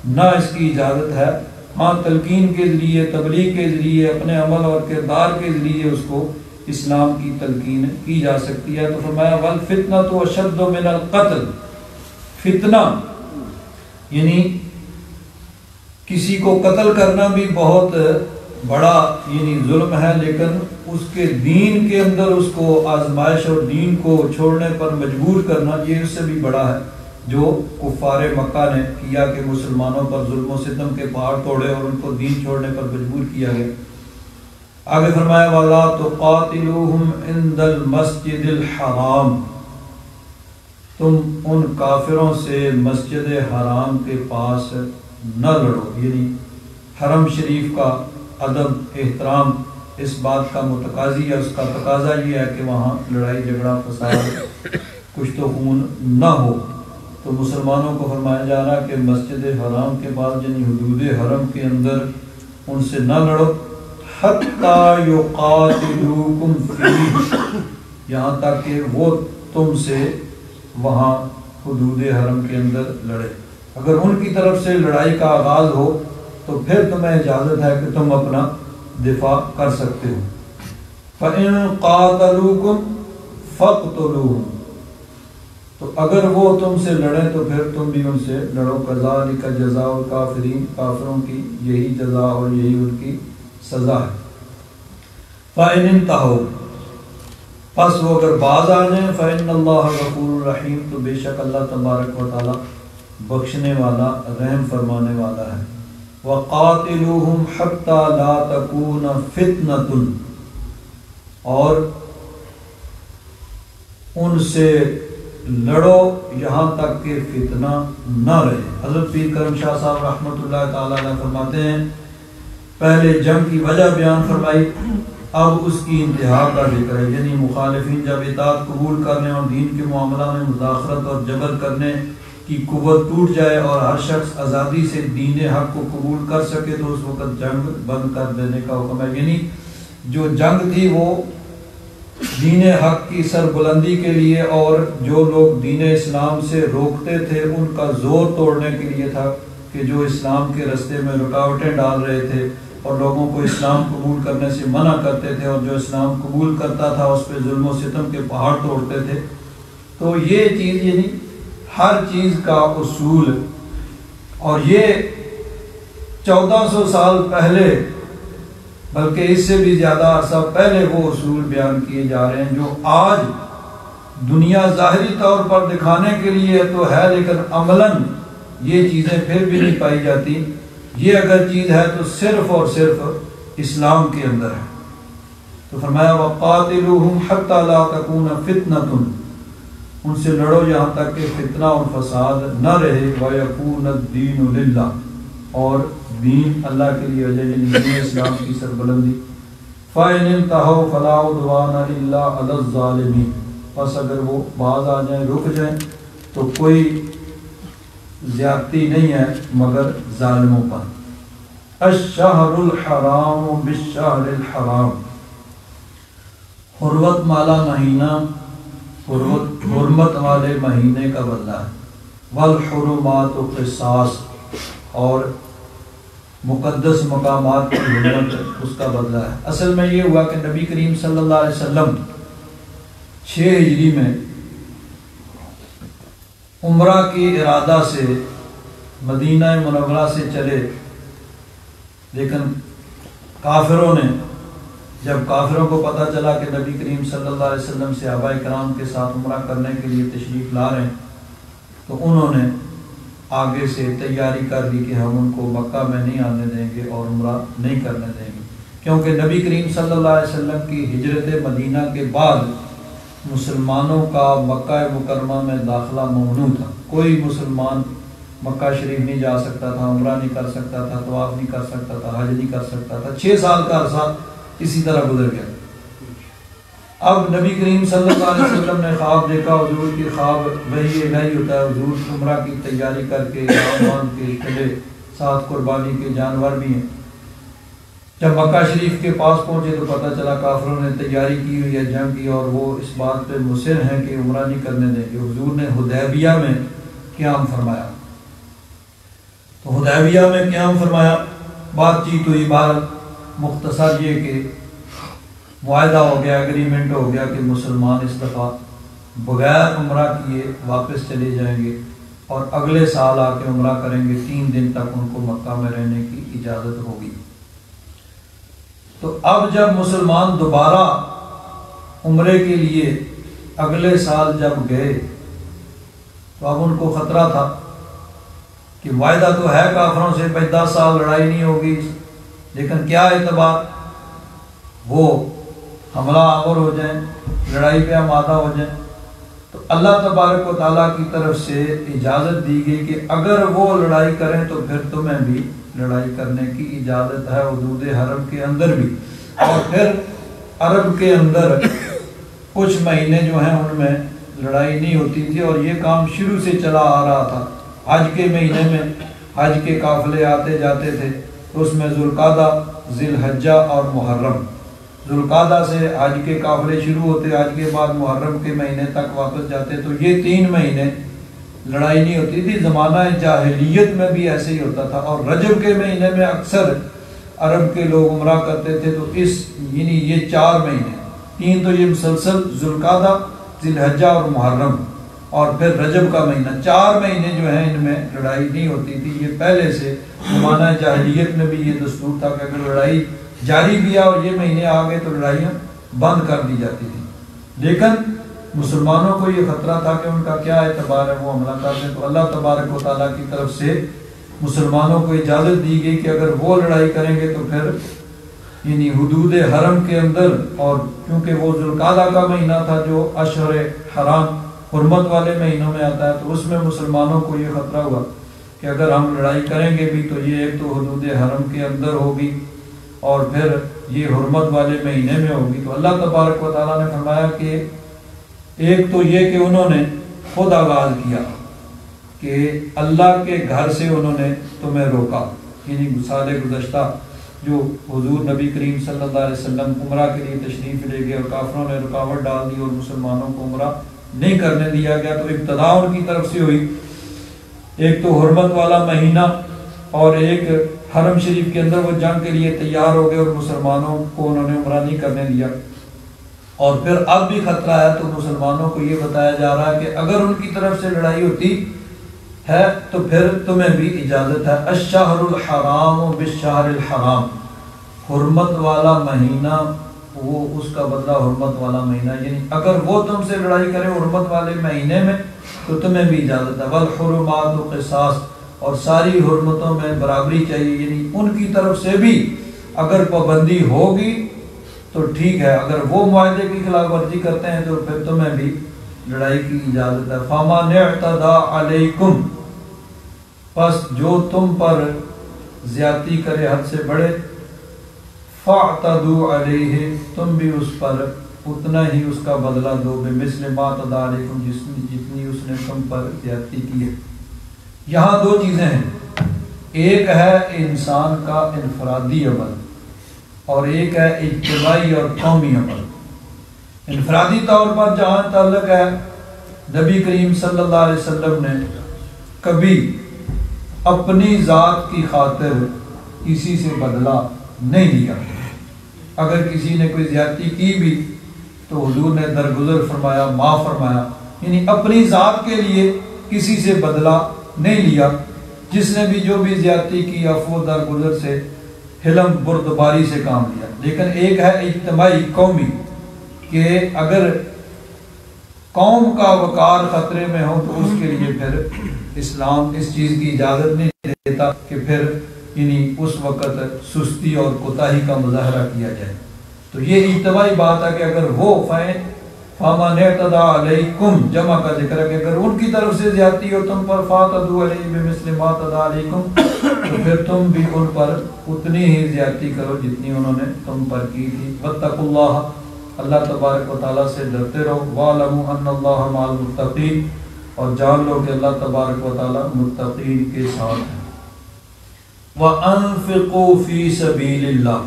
نہ اس کی اجازت ہے. ہاں تلقین کے ذریعے، تبلیغ کے ذریعے، اپنے عمل اور کردار کے ذریعے اس کو اسلام کی تلقین کی جا سکتی ہے. تو فرمایا وَالْفِتْنَةُ أَشَدُّ مِنَ الْقَتْلِ، فتنہ یعنی کسی کو قتل کرنا بھی بہت بڑا یعنی ظلم ہے، لیکن اس کے دین کے اندر اس کو آزمائش اور دین کو چھوڑنے پر مجبور کرنا یہ اس سے بھی بڑا ہے، جو کفار مکہ نے کیا کہ مسلمانوں پر ظلم و ستم کے پہاڑ توڑے اور ان کو دین چھوڑنے پر مجبور کیا گیا. آگے فرمایا وَلَا تُقَاتِلُوهُمْ عِنْدَ الْمَسْجِدِ الْحَرَامِ، تم ان کافروں سے مسجد حرام کے پاس نہ لڑو. یعنی حرم شریف کا ادب احترام اس بات کا متقاضی ہے، اس کا تقاضا یہ ہے کہ وہاں لڑائی جھگڑا فساد کچھ تو خون نہ ہو. تو مسلمانوں کو فرمایا جا رہا کہ مسجد حرام کے پاس یعنی حدود حرم کے اندر ان سے نہ لڑو. حَتَّى يُقَاتِلُوكُمْ فِيهِ، یہاں تک کہ وہ تم سے وہاں حدود حرم کے اندر لڑے. اگر ان کی طرف سے لڑائی کا آغاز ہو تو پھر تمہیں اجازت ہے کہ تم اپنا دفاع کر سکتے ہو. فَإِن قَاتَلُوكُمْ فَاقْتُلُوهُمْ، تو اگر وہ تم سے لڑیں تو پھر تم بھی ان سے لڑو. كَذَلِكَ جَزَاءُ الْكَافِرِينَ، کافروں کی یہی جزا اور یہی ان کی سزا ہے. فَإِنِ انْتَهَوْا، پس وہ اگر باز آ جائیں، فَإِنَّ اللَّهَ غَفُورٌ رَحِيمٌ، تو بے شک اللہ تبارک و تعالی بخشنے والا، رحم فرمانے والا ہے. وَقَاتِلُوهُمْ حَتَّى لَا تَكُونَ فِتْنَةٌ، اور ان سے لڑو یہاں تک کہ فتنہ نہ رہے. حضرت پیر کرم شاہ صاحب رحمۃ اللہ تعالی علیہ فرماتے ہیں پہلے جنگ کی وجہ بیان فرمائی، اب اس کی انتہا کا ذکر ہے. یعنی مخالفین جب اطاعت قبول کرنے اور دین کے معاملہ میں مداخلت اور جبر کرنے کی قوت ٹوٹ جائے اور ہر شخص آزادی سے دین حق کو قبول کر سکے تو اس وقت جنگ بند کر دینے کا حکم ہے. یعنی جو جنگ تھی وہ دین حق کی سربلندی کے لیے، اور جو لوگ دین اسلام سے روکتے تھے ان کا زور توڑنے کے لیے تھا، کہ جو اسلام کے راستے میں رکاوٹیں ڈال رہے تھے اور لوگوں کو اسلام قبول کرنے سے منع کرتے تھے، اور جو اسلام قبول کرتا تھا اس پہ ظلم و ستم کے پہاڑ توڑتے تے. تو یہ چیز یعنی ہر چیز کا اصول، اور یہ 1400 سال پہلے بلکہ اس سے بھی زیادہ عرصہ پہلے وہ اصول بیان کیے جا رہے ہیں جو آج دنیا ظاہری طور پر دکھانے کے لیے تو ہے لیکن عملاً یہ چیزیں پھر بھی نہیں پائی جاتی۔ یہ اگر چیز ہے تو صرف اور صرف اسلام کے اندر ہے۔ تو فرمایا وَقَاتِلُوهُمْ حَتَّى لَا تَكُونَ فِتْنَةٌ، ان سے لڑو یہاں تک کہ فتنہ اور فساد نہ رہے، وَيَكُونَ الدِّينُ لِلَّهِ، اور دین اللہ کے لیے وجہ یعنی دین اسلام کی سربلندی۔ فَإِنِ انْتَهَوْا فَلَا عُدْوَانَ إِلَّا عَلَى الظَّالِمِينَ، بس اگر وہ باز آ جائیں، رک جائیں، تو کوئی زیادتی نہیں ہے مگر ظالموں پر۔ الشہر الحرام بالشہر الحرام، حرمت والا مہینہ حرمت والے مہینے کا بدلہ ہے۔ والحرمات قصاص، اور مقدس مقامات کی حرمت اس کا بدلہ ہے۔ اصل میں یہ ہوا کہ نبی کریم صلی اللہ علیہ وسلم 6 ہجری میں عمرہ کی ارادہ سے مدینہ منورہ سے چلے، لیکن کافروں نے، جب کافروں کو پتہ چلا کہ نبی کریم صلی اللہ علیہ وسلم صحابہ کرام کے ساتھ عمرہ کرنے کے لیے تشریف لا رہے ہیں، تو انہوں نے آگے سے تیاری کر دی کہ ہم ان کو مکہ میں نہیں آنے دیں گے اور عمرہ نہیں کرنے دیں گے، کیونکہ نبی کریم صلی اللہ علیہ وسلم کی ہجرت مدینہ کے بعد مسلمانوں کا مکہ مکرمہ میں داخلہ ممنوع تھا۔ کوئی مسلمان مکہ شریف نہیں جا سکتا تھا، عمرہ نہیں کر سکتا تھا، طواف نہیں کر سکتا تھا، حج نہیں کر سکتا تھا۔ 6 سال کا عرصہ اسی طرح گزر گیا۔ اب نبی کریم صلی اللہ علیہ وسلم نے خواب دیکھا، حضور کی خواب وہی الہی ہوتا ہے، حضور عمرہ کی تیاری کر کے باندھ کے چلے، ساتھ قربانی کے جانور بھی ہیں۔ جب مکہ شریف کے پاس پہنچے تو پتہ چلا کافروں نے تیاری کی ہوئی ہے جنگ کی، اور وہ اس بات پہ مصر ہیں کہ عمرہ نہیں کرنے دیں گے۔ حضور نے حدیبیہ میں قیام فرمایا، تو حدیبیہ میں قیام فرمایا، بات چیت ہوئی، بہرحال مختصر یہ کہ معاہدہ ہو گیا، اگریمنٹ ہو گیا کہ مسلمان اس دفعہ بغیر عمرہ کیے واپس چلے جائیں گے اور اگلے سال آ کے عمرہ کریں گے، 3 دن تک ان کو مکہ میں رہنے کی اجازت ہوگی۔ تو اب جب مسلمان دوبارہ عمرے کے لیے اگلے سال جب گئے تو اب ان کو خطرہ تھا کہ معاہدہ تو ہے کافروں سے، 10 سال لڑائی نہیں ہوگی، لیکن کیا اعتبار، وہ حملہ آور ہو جائیں، لڑائی پہ آمادہ ہو جائیں۔ تو اللہ تبارک و تعالیٰ کی طرف سے اجازت دی گئی کہ اگر وہ لڑائی کریں تو پھر تمہیں بھی لڑائی کرنے کی اجازت ہے، حدود حرم کے اندر بھی۔ اور پھر عرب کے اندر کچھ مہینے جو ہیں ان میں لڑائی نہیں ہوتی تھی، اور یہ کام شروع سے چلا آ رہا تھا۔ حج کے مہینے میں حج کے قافلے آتے جاتے تھے، تو اس میں ذوالقعدہ، ذی الحجہ اور محرم، ذوالقعدہ سے حج کے قافلے شروع ہوتے، حج کے بعد محرم کے مہینے تک واپس جاتے، تو یہ 3 مہینے لڑائی نہیں ہوتی تھی۔ زمانہ جاہلیت میں بھی ایسے ہی ہوتا تھا، اور رجب کے مہینے میں اکثر عرب کے لوگ عمرہ کرتے تھے۔ تو یعنی یہ 4 مہینے، 3 تو یہ مسلسل ذوالقعدہ، ذی الحجہ اور محرم، اور پھر رجب کا مہینہ، 4 مہینے جو ہیں ان میں لڑائی نہیں ہوتی تھی۔ یہ پہلے سے زمانہ جاہلیت میں بھی یہ دستور تھا کہ اگر لڑائی جاری بھی ہے اور یہ مہینے آ گئے تو لڑائیاں بند کر دی جاتی تھی۔ لیکن مسلمانوں کو یہ خطرہ تھا کہ ان کا کیا اعتبار ہے، وہ حملہ کر دیں۔ تو اللہ تبارک و تعالیٰ کی طرف سے مسلمانوں کو اجازت دی گئی کہ اگر وہ لڑائی کریں گے تو پھر یعنی حدود حرم کے اندر، اور کیونکہ وہ ذوالقعدہ کا مہینہ تھا جو اشہر حرام حرمت والے مہینوں میں آتا ہے، تو اس میں مسلمانوں کو یہ خطرہ ہوا کہ اگر ہم لڑائی کریں گے بھی تو یہ ایک تو حدود حرم کے اندر ہوگی اور پھر یہ حرمت والے مہینے میں ہوگی۔ تو اللہ تبارک و تعالیٰ نے فرمایا کہ ایک تو یہ کہ انہوں نے خود آغاز کیا کہ اللہ کے گھر سے انہوں نے تمہیں روکا، یعنی سال گزشتہ جو حضور نبی کریم صلی اللہ علیہ وسلم عمرہ کے لیے تشریف لے گئے اور کافروں نے رکاوٹ ڈال دی اور مسلمانوں کو عمرہ نہیں کرنے دیا گیا، تو ابتدا ان کی طرف سے ہوئی، ایک تو حرمت والا مہینہ اور ایک حرم شریف کے اندر وہ جنگ کے لیے تیار ہو گئے اور مسلمانوں کو انہوں نے عمرہ نہیں کرنے دیا۔ اور پھر اب بھی خطرہ ہے تو مسلمانوں کو یہ بتایا جا رہا ہے کہ اگر ان کی طرف سے لڑائی ہوتی ہے تو پھر تمہیں بھی اجازت ہے۔ الشہر الحرام بالشہر الحرام، حرمت والا مہینہ، وہ اس کا بدلہ حرمت والا مہینہ، یعنی اگر وہ تم سے لڑائی کرے حرمت والے مہینے میں تو تمہیں بھی اجازت ہے۔ والحرمات قصاص، اور ساری حرمتوں میں برابری چاہیے، یعنی ان کی طرف سے بھی اگر پابندی ہوگی تو ٹھیک ہے، اگر وہ معاہدے کی خلاف ورزی کرتے ہیں تو پھر تمہیں بھی لڑائی کی اجازت ہے۔ فَمَنِ اعْتَدَىٰ عَلَيْكُمْ، پس جو تم پر زیادتی کرے حد سے بڑھے، فَاعْتَدُوا عَلَيْهِ، تم بھی اس پر اتنا ہی اس کا بدلہ دو، بِمِثْلِ مَا اعْتَدَىٰ عَلَيْكُمْ، جتنی اس نے تم پر زیادتی کی ہے۔ یہاں دو چیزیں ہیں، ایک ہے انسان کا انفرادی عمل اور ایک ہے اجتماعی اور قومی عمل۔ انفرادی طور پر جہاں تعلق ہے، نبی کریم صلی اللہ علیہ وسلم نے کبھی اپنی ذات کی خاطر کسی سے بدلہ نہیں لیا۔ اگر کسی نے کوئی زیادتی کی بھی تو حضور نے درگزر فرمایا، معاف فرمایا، یعنی اپنی ذات کے لیے کسی سے بدلہ نہیں لیا۔ جس نے بھی جو بھی زیادتی کی، عفو درگزر سے، حلم بردباری سے کام لیا۔ لیکن ایک ہے اجتماعی قومی، کہ اگر قوم کا وقار خطرے میں ہو تو اس کے لیے پھر اسلام اس چیز کی اجازت نہیں دیتا کہ پھر یعنی اس وقت سستی اور کوتاہی کا مظاہرہ کیا جائے۔ تو یہ اجتماعی بات ہے کہ اگر وہ فَمَنِ اعْتَدَىٰ عَلَيْكُمْ، جمع کا ذکر ہے کہ اگر ان کی طرف سے زیادتی ہو تم پر، فَاعْتَدُوا عَلَيْهِمْ بِمِثْلِ مَا اعْتَدَىٰ عَلَيْكُمْ، تو پھر تم بھی ان پر اتنی ہی زیادتی کرو جتنی انہوں نے تم پر کی تھی۔ وَاتَّقُوا اللَّهَ، اللہ تبارک و تعالیٰ سے ڈرتے رہو۔ وَاعْلَمُوا أَنَّ اللَّهَ مَعَ الْمُتَّقِينَ، اور جان لو کہ اللہ تبارک و تعالیٰ متقین کے ساتھ ہیں۔ وَأَنفِقُوا فِي سَبِيلِ اللَّهِ،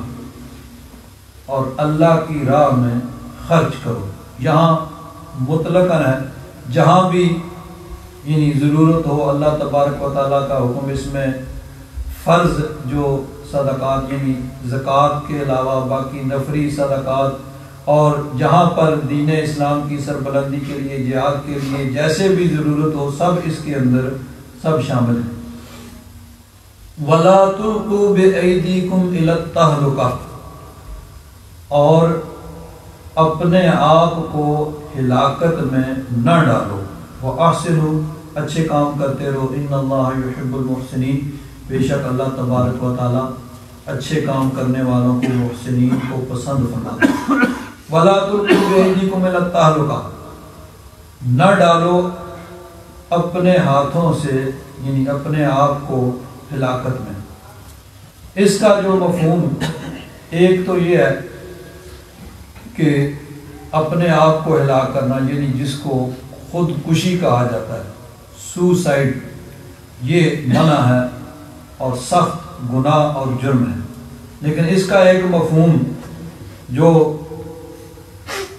اور اللہ کی راہ میں خرچ کرو۔ یہاں مطلقاً ہے، جہاں بھی یعنی ضرورت ہو اللہ تبارک و تعالیٰ کا حکم، اس میں فرض جو صدقات یعنی زکوٰۃ کے علاوہ باقی نفری صدقات، اور جہاں پر دین اسلام کی سربلندی کے لیے، جہاد کے لیے جیسے بھی ضرورت ہو، سب اس کے اندر سب شامل ہیں۔ وَلَا تُلْقُوا بِأَيْدِيكُمْ إِلَى التَّهْلُكَةِ، اور اپنے آپ کو ہلاکت میں نہ ڈالو۔ وَأَحْسِنُوا، اچھے کام کرتے رہو۔ إِنَّ اللَّهَ يُحِبُّ الْمُحْسِنِينَ، بے شک اللہ تبارک و تعالیٰ اچھے کام کرنے والوں کو، محسنین کو پسند فرماتا ہے۔ وَلَا تُلْقُوا بِأَيْدِيكُمْ إِلَى التَّهْلُكَةِ، نہ ڈالو اپنے ہاتھوں سے یعنی اپنے آپ کو ہلاکت میں۔ اس کا جو مفہوم ایک تو یہ ہے کہ اپنے آپ کو ہلاک کرنا، یعنی جس کو خودکشی کہا جاتا ہے، سوسائڈ، یہ منع ہے اور سخت گناہ اور جرم ہے۔ لیکن اس کا ایک مفہوم جو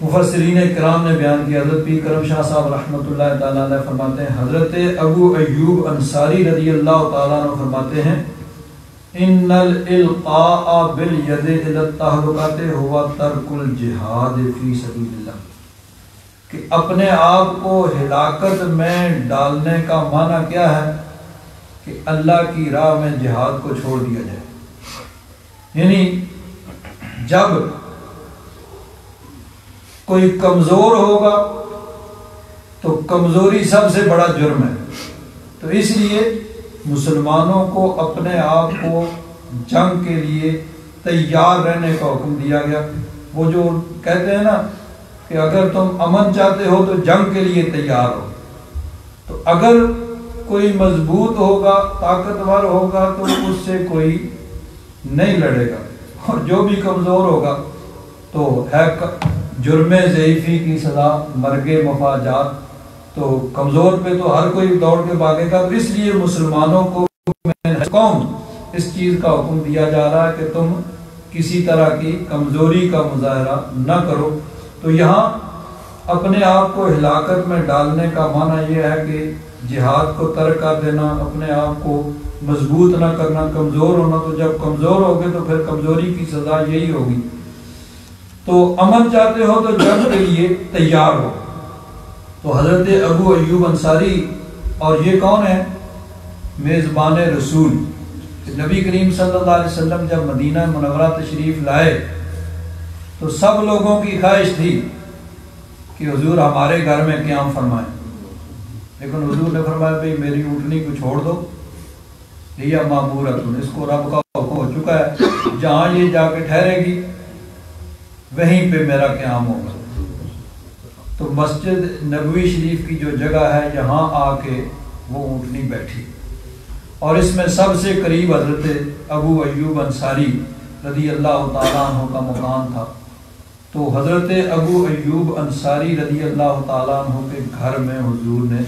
مفسرین کرام نے بیان کیا، حضرت پیر کرم شاہ صاحب رحمۃ اللہ تعالیٰ علیہ فرماتے ہیں، حضرت ابو ایوب انصاری رضی اللہ تعالیٰ عنہ فرماتے ہیں، ان الالقاء بالید الی التہلکۃ هو ترک الجہاد فی سبیل اللہ، کہ اپنے آپ کو ہلاکت میں ڈالنے کا معنی کیا ہے کہ اللہ کی راہ میں جہاد کو چھوڑ دیا جائے۔ یعنی جب کوئی کمزور ہوگا تو کمزوری سب سے بڑا جرم ہے، تو اس لیے مسلمانوں کو اپنے آپ کو جنگ کے لیے تیار رہنے کا حکم دیا گیا۔ وہ جو کہتے ہیں نا کہ اگر تم امن چاہتے ہو تو جنگ کے لیے تیار ہو، تو اگر کوئی مضبوط ہوگا، طاقتور ہوگا تو اس سے کوئی نہیں لڑے گا، اور جو بھی کمزور ہوگا تو ہے جرم ضعیفی کی سزا مرگ مفاجات، تو کمزور پہ تو ہر کوئی دوڑ کے بھاگے گا۔ تو اس لیے مسلمانوں کو قوم اس چیز کا حکم دیا جا رہا ہے کہ تم کسی طرح کی کمزوری کا مظاہرہ نہ کرو۔ تو یہاں اپنے آپ کو ہلاکت میں ڈالنے کا معنی یہ ہے کہ جہاد کو ترک کر دینا، اپنے آپ کو مضبوط نہ کرنا، کمزور ہونا۔ تو جب کمزور ہوگے تو پھر کمزوری کی سزا یہی ہوگی۔ تو امن چاہتے ہو تو جنگ کے لیے تیار ہو۔ تو حضرت ابو ایوب انصاری، اور یہ کون ہے؟ میزبان رسول۔ نبی کریم صلی اللہ علیہ وسلم جب مدینہ منورہ تشریف لائے تو سب لوگوں کی خواہش تھی کہ حضور ہمارے گھر میں قیام فرمائیں، لیکن حضور نے فرمایا بھئی میری اونٹنی کو چھوڑ دو، یہ مامورۃ، اس کو رب کا حکم ہو چکا ہے، جہاں یہ جا کے ٹھہرے گی وہیں پہ میرا قیام ہوگا۔ تو مسجد نبوی شریف کی جو جگہ ہے یہاں آ کے وہ اونٹنی بیٹھی، اور اس میں سب سے قریب حضرت ابو ایوب انصاری رضی اللہ تعالیٰ عنہ کا مکان تھا۔ تو حضرت ابو ایوب انصاری رضی اللہ تعالیٰ عنہ کے گھر میں حضور نے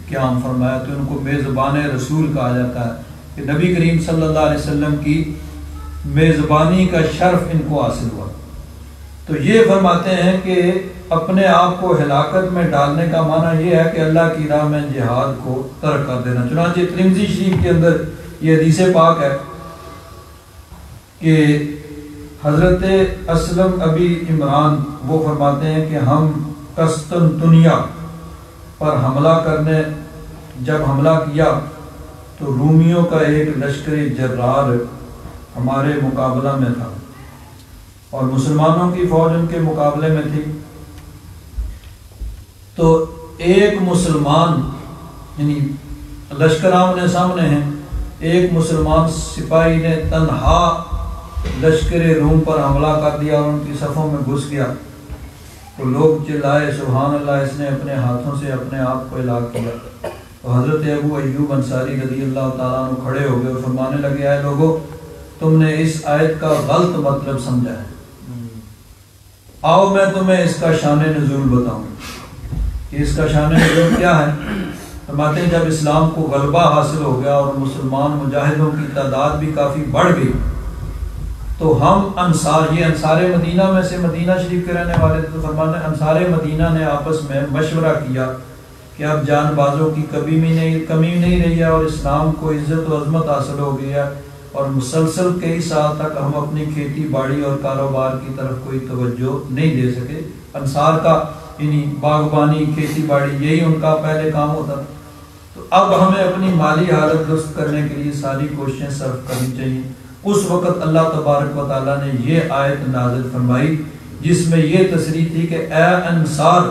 قیام فرمایا، تو ان کو میزبان رسول کہا جاتا ہے کہ نبی کریم صلی اللہ علیہ وسلم کی میزبانی کا شرف ان کو حاصل ہوا۔ تو یہ فرماتے ہیں کہ اپنے آپ کو ہلاکت میں ڈالنے کا معنی یہ ہے کہ اللہ کی راہ میں جہاد کو ترک کر دینا۔ چنانچہ ترمذی شریف کے اندر یہ حدیث پاک ہے کہ حضرت اسلم ابی عمران وہ فرماتے ہیں کہ ہم قسطنطنیہ پر حملہ کرنے جب حملہ کیا تو رومیوں کا ایک لشکر جرار ہمارے مقابلہ میں تھا اور مسلمانوں کی فوج ان کے مقابلے میں تھی۔ تو ایک مسلمان، یعنی لشکر آمنے سامنے ہیں، ایک مسلمان سپاہی نے تنہا لشکر روم پر حملہ کر دیا اور ان کی صفوں میں گھس گیا۔ تو لوگ چلائے سبحان اللہ، اس نے اپنے ہاتھوں سے اپنے آپ کو ہلاک کیا۔ تو حضرت ابو ایوب انصاری رضی اللہ تعالیٰ عنہ کھڑے ہو گئے اور فرمانے لگے اے لوگو، تم نے اس آیت کا غلط مطلب سمجھا ہے، آؤ میں تمہیں اس کا شان نزول بتاؤں کہ اس کا شان نزول کیا ہے۔ فرماتے ہیں جب اسلام کو غلبہ حاصل ہو گیا اور مسلمان مجاہدوں کی تعداد بھی کافی بڑھ گئی تو ہم انصار، یہ انصار مدینہ میں سے مدینہ شریف کے رہنے والے تھے، تو فرماتے ہیں انصار مدینہ نے آپس میں مشورہ کیا کہ اب جان بازوں کی کمی نہیں رہی ہے اور اسلام کو عزت و عظمت حاصل ہو گئی ہے، اور مسلسل کئی سال تک ہم اپنی کھیتی باڑی اور کاروبار کی طرف کوئی توجہ نہیں دے سکے۔ انصار کا یعنی باغبانی، کھیتی باڑی، یہی ان کا پہلے کام ہوتا تھا۔ تو اب ہمیں اپنی مالی حالت درست کرنے کے لیے ساری کوششیں صرف کرنی چاہیے۔ اس وقت اللہ تبارک و تعالیٰ نے یہ آیت نازل فرمائی جس میں یہ تصریح تھی کہ اے انصار،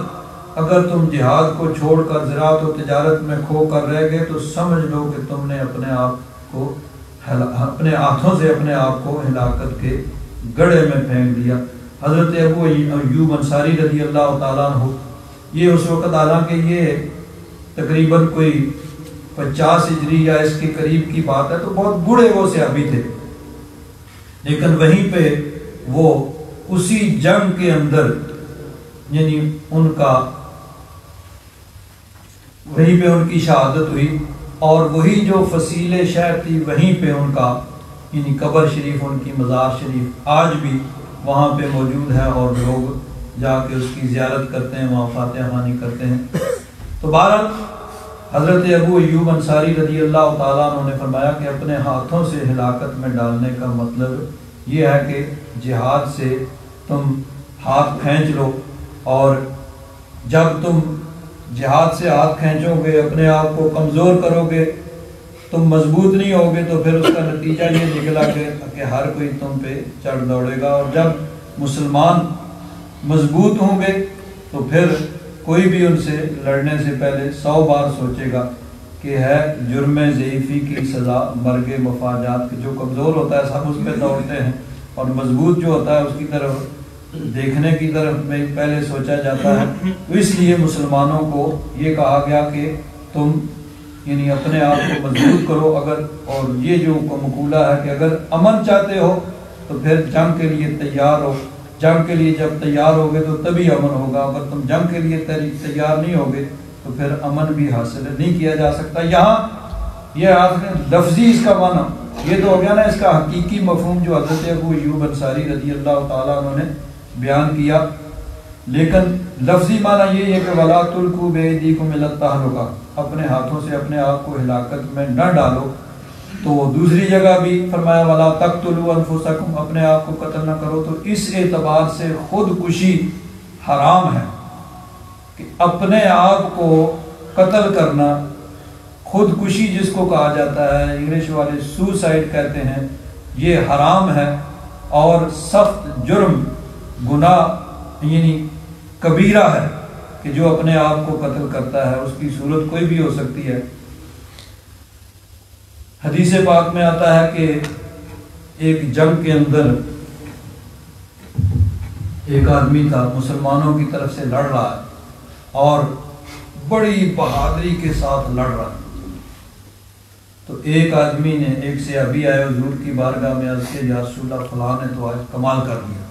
اگر تم جہاد کو چھوڑ کر زراعت و تجارت میں کھو کر رہ گئے تو سمجھ لو کہ تم نے اپنے ہاتھوں سے اپنے آپ کو ہلاکت کے گڑھے میں پھینک دیا۔ حضرت ابو ایوب انصاری رضی اللہ تعالیٰ عنہ، یہ اس وقت حالانکہ یہ تقریباً کوئی 50 ہجری یا اس کے قریب کی بات ہے، تو بہت بوڑھے وہ صحابی تھے، لیکن وہیں پہ وہ اسی جنگ کے اندر یعنی وہیں پہ ان کی شہادت ہوئی، اور وہی جو فصیل شہر تھی وہیں پہ ان کا یعنی قبر شریف، ان کی مزار شریف آج بھی وہاں پہ موجود ہے اور لوگ جا کے اس کی زیارت کرتے ہیں، وہاں فاتحہ خوانی کرتے ہیں۔ تو بہرحال حضرت ابو ایوب انصاری رضی اللہ تعالیٰ عنہ نے فرمایا کہ اپنے ہاتھوں سے ہلاکت میں ڈالنے کا مطلب یہ ہے کہ جہاد سے تم ہاتھ کھینچ لو، اور جب تم جہاد سے ہاتھ کھینچو گے، اپنے آپ کو کمزور کرو گے، تم مضبوط نہیں ہوگے، تو پھر اس کا نتیجہ یہ نکلا کہ ہر کوئی تم پہ چڑھ دوڑے گا، اور جب مسلمان مضبوط ہوں گے تو پھر کوئی بھی ان سے لڑنے سے پہلے 100 بار سوچے گا کہ ہے جرم ضعیفی کی سزا مرگ مفاجات، کہ جو کمزور ہوتا ہے سب اس پہ دوڑتے ہیں، اور مضبوط جو ہوتا ہے اس کی طرف دیکھنے کی طرف میں پہلے سوچا جاتا ہے۔ تو اس لیے مسلمانوں کو یہ کہا گیا کہ تم یعنی اپنے آپ کو مضبوط کرو، اور یہ جو مقولہ ہے کہ اگر امن چاہتے ہو تو پھر جنگ کے لیے تیار ہو، جنگ کے لیے جب تیار ہوگے تو تبھی امن ہوگا، اگر تم جنگ کے لیے تیار نہیں ہوگے تو پھر امن بھی حاصل نہیں کیا جا سکتا۔ یہاں یہ لفظی اس کا معنی یہ تو ہو گیا نا، اس کا حقیقی مفہوم جو حضرت ابو ایوب انصاری رضی اللہ تعالیٰ عنہ نے بیان کیا، لیکن لفظی معنی یہ ہے کہ وَلَا تُلْقُوا بِأَيْدِيكُمْ إِلَى التَّهْلُكَةِ، اپنے ہاتھوں سے اپنے آپ کو ہلاکت میں نہ ڈالو۔ تو دوسری جگہ بھی فرمایا وَلَا تَقْتُلُوا أَنفُسَكُمْ، اپنے آپ کو قتل نہ کرو۔ تو اس اعتبار سے خودکشی حرام ہے کہ اپنے آپ کو قتل کرنا، خودکشی جس کو کہا جاتا ہے، انگلش والے سوسائڈ کہتے ہیں، یہ حرام ہے اور سخت جرم، گناہ یعنی کبیرہ ہے کہ جو اپنے آپ کو قتل کرتا ہے۔ اس کی صورت کوئی بھی ہو سکتی ہے۔ حدیث پاک میں آتا ہے کہ ایک جنگ کے اندر ایک آدمی تھا، مسلمانوں کی طرف سے لڑ رہا ہے اور بڑی بہادری کے ساتھ لڑ رہا ہے۔ تو ایک آدمی نے، ایک صحابی آئے حضور کی بارگاہ میں، عرض کہ یا رسول اللہ فلاں نے تو آج کمال کر دیا،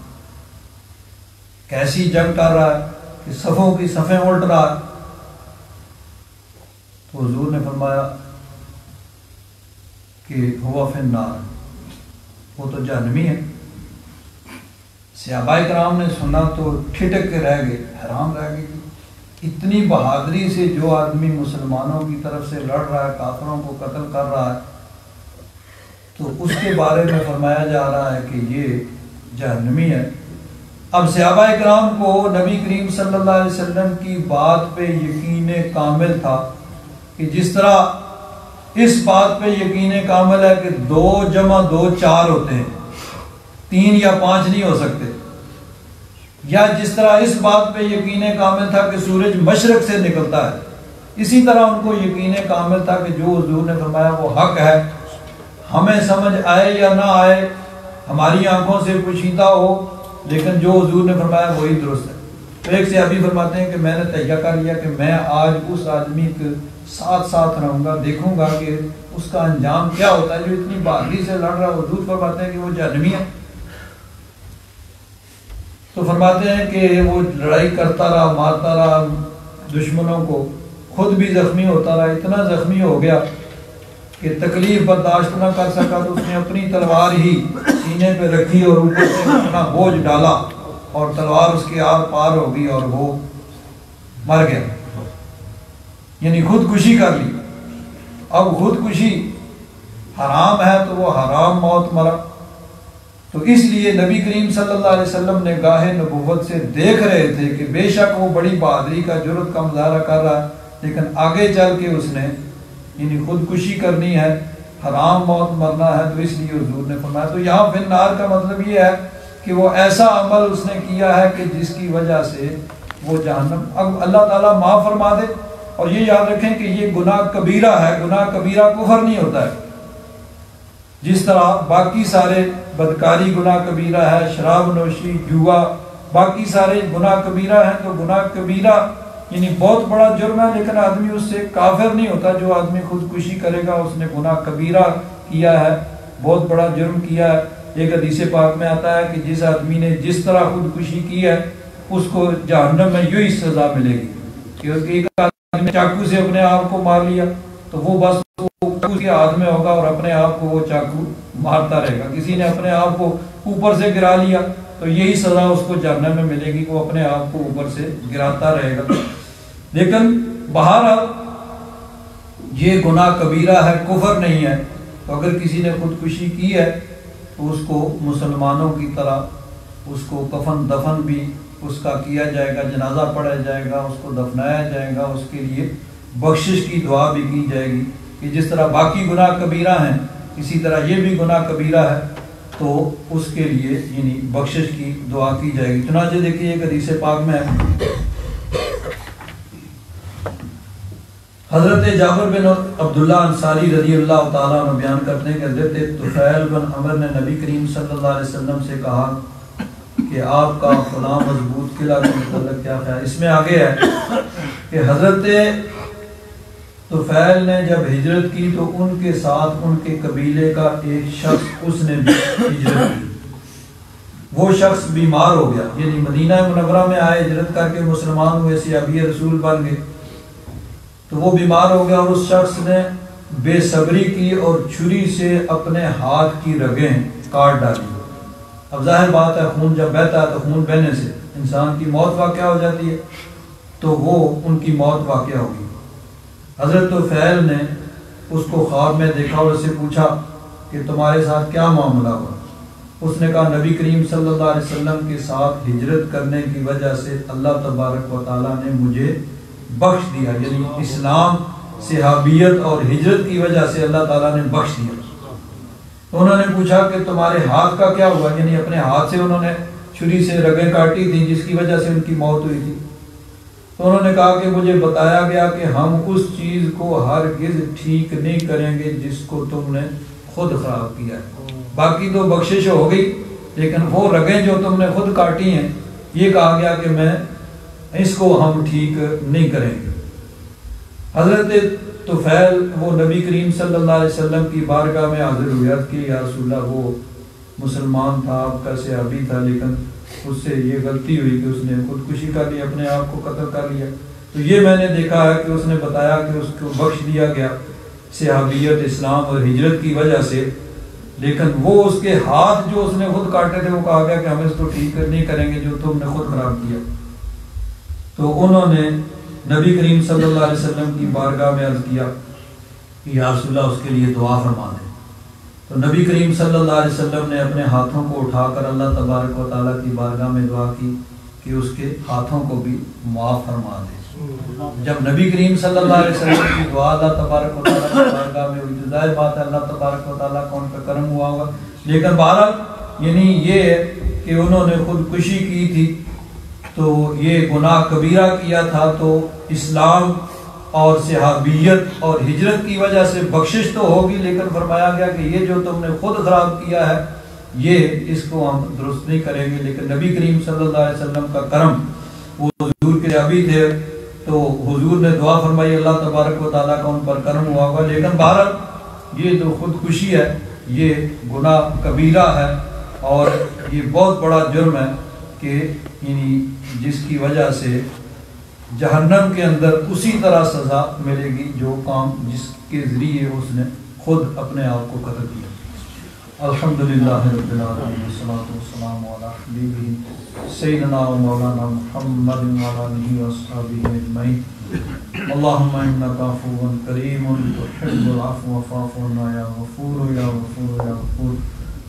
کیسی جنگ کر رہا ہے کہ صفوں کی صفیں الٹ رہا ہے۔ تو حضور نے فرمایا کہ ہوا فی النار، وہ تو جہنمی ہے۔ صحابہ کرام نے سنا تو ٹھٹک کے رہ گئے، حیران رہ گئے کہ اتنی بہادری سے جو آدمی مسلمانوں کی طرف سے لڑ رہا ہے، کافروں کو قتل کر رہا ہے، تو اس کے بارے میں فرمایا جا رہا ہے کہ یہ جہنمی ہے۔ اب صحابہ کرام کو نبی کریم صلی اللہ علیہ وسلم کی بات پہ یقین کامل تھا کہ جس طرح اس بات پہ یقین کامل ہے کہ 2 + 2 4 ہوتے ہیں، 3 یا 5 نہیں ہو سکتے، یا جس طرح اس بات پہ یقین کامل تھا کہ سورج مشرق سے نکلتا ہے، اسی طرح ان کو یقین کامل تھا کہ جو حضور نے فرمایا وہ حق ہے، ہمیں سمجھ آئے یا نہ آئے، ہماری آنکھوں سے پوشیدہ ہو، لیکن جو حضور نے فرمایا وہی درست ہے۔ تو ایک صحابی فرماتے ہیں کہ میں نے تہیہ کر لیا کہ میں آج اس آدمی کے ساتھ ساتھ رہوں گا، دیکھوں گا کہ اس کا انجام کیا ہوتا ہے جو اتنی بہادری سے لڑ رہا ہے۔ حضور فرماتے ہیں کہ وہ جہنمی ہے۔ تو فرماتے ہیں کہ وہ لڑائی کرتا رہا، مارتا رہا دشمنوں کو، خود بھی زخمی ہوتا رہا، اتنا زخمی ہو گیا کہ تکلیف برداشت نہ کر سکا، تو اس نے اپنی تلوار ہی سینے پہ رکھی اور اوپر سے اپنا بوجھ ڈالا اور تلوار اس کے آر پار ہو گئی اور وہ مر گیا، یعنی خودکشی کر لی۔ اب خودکشی حرام ہے تو وہ حرام موت مرا۔ تو اس لیے نبی کریم صلی اللہ علیہ وسلم نے گاہ نبوت سے دیکھ رہے تھے کہ بے شک وہ بڑی بہادری کا، جرأت کا مظاہرہ کر رہا ہے، لیکن آگے چل کے اس نے یعنی خودکشی کرنی ہے، حرام موت مرنا ہے، تو اس لیے حضور نے فرمایا۔ تو یہاں فی النار کا مطلب یہ ہے کہ وہ ایسا عمل اس نے کیا ہے کہ جس کی وجہ سے وہ جہنم، اب اللہ تعالیٰ معاف فرما دے۔ اور یہ یاد رکھیں کہ یہ گناہ کبیرہ ہے، گناہ کبیرہ کفر نہیں ہوتا ہے۔ جس طرح باقی سارے بدکاری گناہ کبیرہ ہے، شراب نوشی، جوا، باقی سارے گناہ کبیرہ ہیں، تو گناہ کبیرہ یعنی بہت بڑا جرم ہے، لیکن آدمی اس سے کافر نہیں ہوتا۔ جو آدمی خودکشی کرے گا اس نے گناہ کبیرہ کیا ہے، بہت بڑا جرم کیا ہے۔ ایک حدیث پاک میں آتا ہے کہ جس آدمی نے جس طرح خودکشی کی ہے اس کو جہنم میں یہی سزا ملے گی، کیونکہ ایک آدمی نے چاقو سے اپنے آپ کو مار لیا تو وہ بس چاقو کے ہاتھ میں ہوگا اور اپنے آپ کو وہ چاقو مارتا رہے گا۔ کسی نے اپنے آپ کو اوپر سے گرا لیا تو یہی سزا اس کو جہنم میں ملے گی، وہ اپنے آپ کو اوپر سے گراتا رہے گا۔ لیکن بہرحال یہ گناہ کبیرہ ہے، کفر نہیں ہے۔ تو اگر کسی نے خودکشی کی ہے تو اس کو مسلمانوں کی طرح اس کو کفن دفن بھی اس کا کیا جائے گا، جنازہ پڑھا جائے گا، اس کو دفنایا جائے گا، اس کے لیے بخشش کی دعا بھی کی جائے گی کہ جس طرح باقی گناہ کبیرہ ہیں اسی طرح یہ بھی گناہ کبیرہ ہے، تو اس کے لیے یعنی بخشش کی دعا کی جائے گی۔ چنانچہ دیکھیے ایک حدیث پاک میں حضرت جابر بن عبداللہ انصاری رضی اللہ تعالیٰ عنہ بیان کرتے ہیں کہ حضرت طفیل بن عمر نے نبی کریم صلی اللہ علیہ وسلم سے کہا کہ آپ کا فلاں مضبوط قلعہ کے متعلق کیا خیال ہے۔ اس میں آگے ہے کہ حضرت طفیل نے جب ہجرت کی تو ان کے ساتھ ان کے قبیلے کا ایک شخص اس نے بھی ہجرت کی، وہ شخص بیمار ہو گیا، یعنی مدینہ منورہ میں آئے، ہجرت کر کے مسلمان ہوئے، صحابی رسول بن گئے، تو وہ بیمار ہو گیا اور اس شخص نے بے صبری کی اور چھری سے اپنے ہاتھ کی رگیں کاٹ ڈالی۔ اب ظاہر بات ہے خون جب بہتا ہے تو خون بہنے سے انسان کی موت واقع ہو جاتی ہے، تو وہ ان کی موت واقع ہوگی۔ حضرت طفیل نے اس کو خواب میں دیکھا اور اسے پوچھا کہ تمہارے ساتھ کیا معاملہ ہوا؟ اس نے کہا نبی کریم صلی اللہ علیہ وسلم کے ساتھ ہجرت کرنے کی وجہ سے اللہ تبارک و تعالیٰ نے مجھے بخش دیا، یعنی اسلام، صحابیت اور ہجرت کی وجہ سے اللہ تعالیٰ نے بخش دیا۔ تو انہوں نے پوچھا کہ تمہارے ہاتھ کا کیا ہوا؟ یعنی اپنے ہاتھ سے انہوں نے چھری سے رگیں کاٹی تھیں جس کی وجہ سے ان کی موت ہوئی تھی۔ تو انہوں نے کہا کہ مجھے بتایا گیا کہ ہم اس چیز کو ہرگز ٹھیک نہیں کریں گے جس کو تم نے خود خراب کیا ہے، باقی تو بخشش ہو گئی، لیکن وہ رگیں جو تم نے خود کاٹی ہیں یہ کہا گیا کہ میں اس کو ہم ٹھیک نہیں کریں گے۔ حضرت طفیل وہ نبی کریم صلی اللہ علیہ وسلم کی بارگاہ میں حاضر ہوئے، عرض کی یا رسول اللہ، وہ مسلمان تھا، آپ کا صحابی تھا، لیکن اس سے یہ غلطی ہوئی کہ اس نے خودکشی کر لی، اپنے آپ کو قتل کر لیا۔ تو یہ میں نے دیکھا ہے کہ اس نے بتایا کہ اس کو بخش دیا گیا صحابیت، اسلام اور ہجرت کی وجہ سے، لیکن وہ اس کے ہاتھ جو اس نے خود کاٹے تھے وہ کہا گیا کہ ہم اس کو ٹھیک نہیں کریں گے جو تم نے خود خراب کیا۔ تو انہوں نے نبی کریم صلی اللہ علیہ وسلم کی بارگاہ میں عرض کیا کہ یا رسول اللہ اس کے لیے دعا فرما دیں۔ تو نبی کریم صلی اللہ علیہ وسلم نے اپنے ہاتھوں کو اٹھا کر اللہ تبارک و تعالیٰ کی بارگاہ میں دعا کی کہ اس کے ہاتھوں کو بھی معاف فرما دے۔ جب نبی کریم صلی اللہ علیہ وسلم کی دعا اللہ تبارک و تعالیٰ کی بارگاہ میں ہوئی تو ظاہر بات ہے اللہ تبارک و تعالیٰ کا ان پہ کرم ہوا ہوگا، لیکن بہرحال یعنی یہ کہ انہوں نے خودکشی کی تھی تو یہ گناہ کبیرہ کیا تھا، تو اسلام اور صحابیت اور ہجرت کی وجہ سے بخشش تو ہوگی، لیکن فرمایا گیا کہ یہ جو تم نے خود خراب کیا ہے یہ اس کو ہم درست نہیں کریں گے۔ لیکن نبی کریم صلی اللہ علیہ وسلم کا کرم، وہ حضور کے ابھی تھے تو حضور نے دعا فرمائی، اللہ تبارک و تعالیٰ کا ان پر کرم ہوا ہوگا، لیکن بہرحال یہ جو خودکشی ہے یہ گناہ کبیرہ ہے اور یہ بہت بڑا جرم ہے کہ یعنی جس کی وجہ سے جہنم کے اندر اسی طرح سزا ملے گی جو کام جس کے ذریعے اس نے خود اپنے آپ کو قتل کیا۔ الحمدللہ رب العالمین والصلاة والسلام علی حبیبہ سیدنا و مولانا محمد وعلی آلہ وصحبہ اجمعین۔ اللہم انک عفو کریم تحب العفو فاعف عنا یا غفور یا غفور یا غفور۔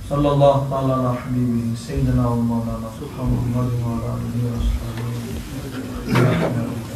صلی اللہ تعالی علی حبیبہ سیدنا و مولانا محمد وعلی آلہ وصحبہ اجمعین۔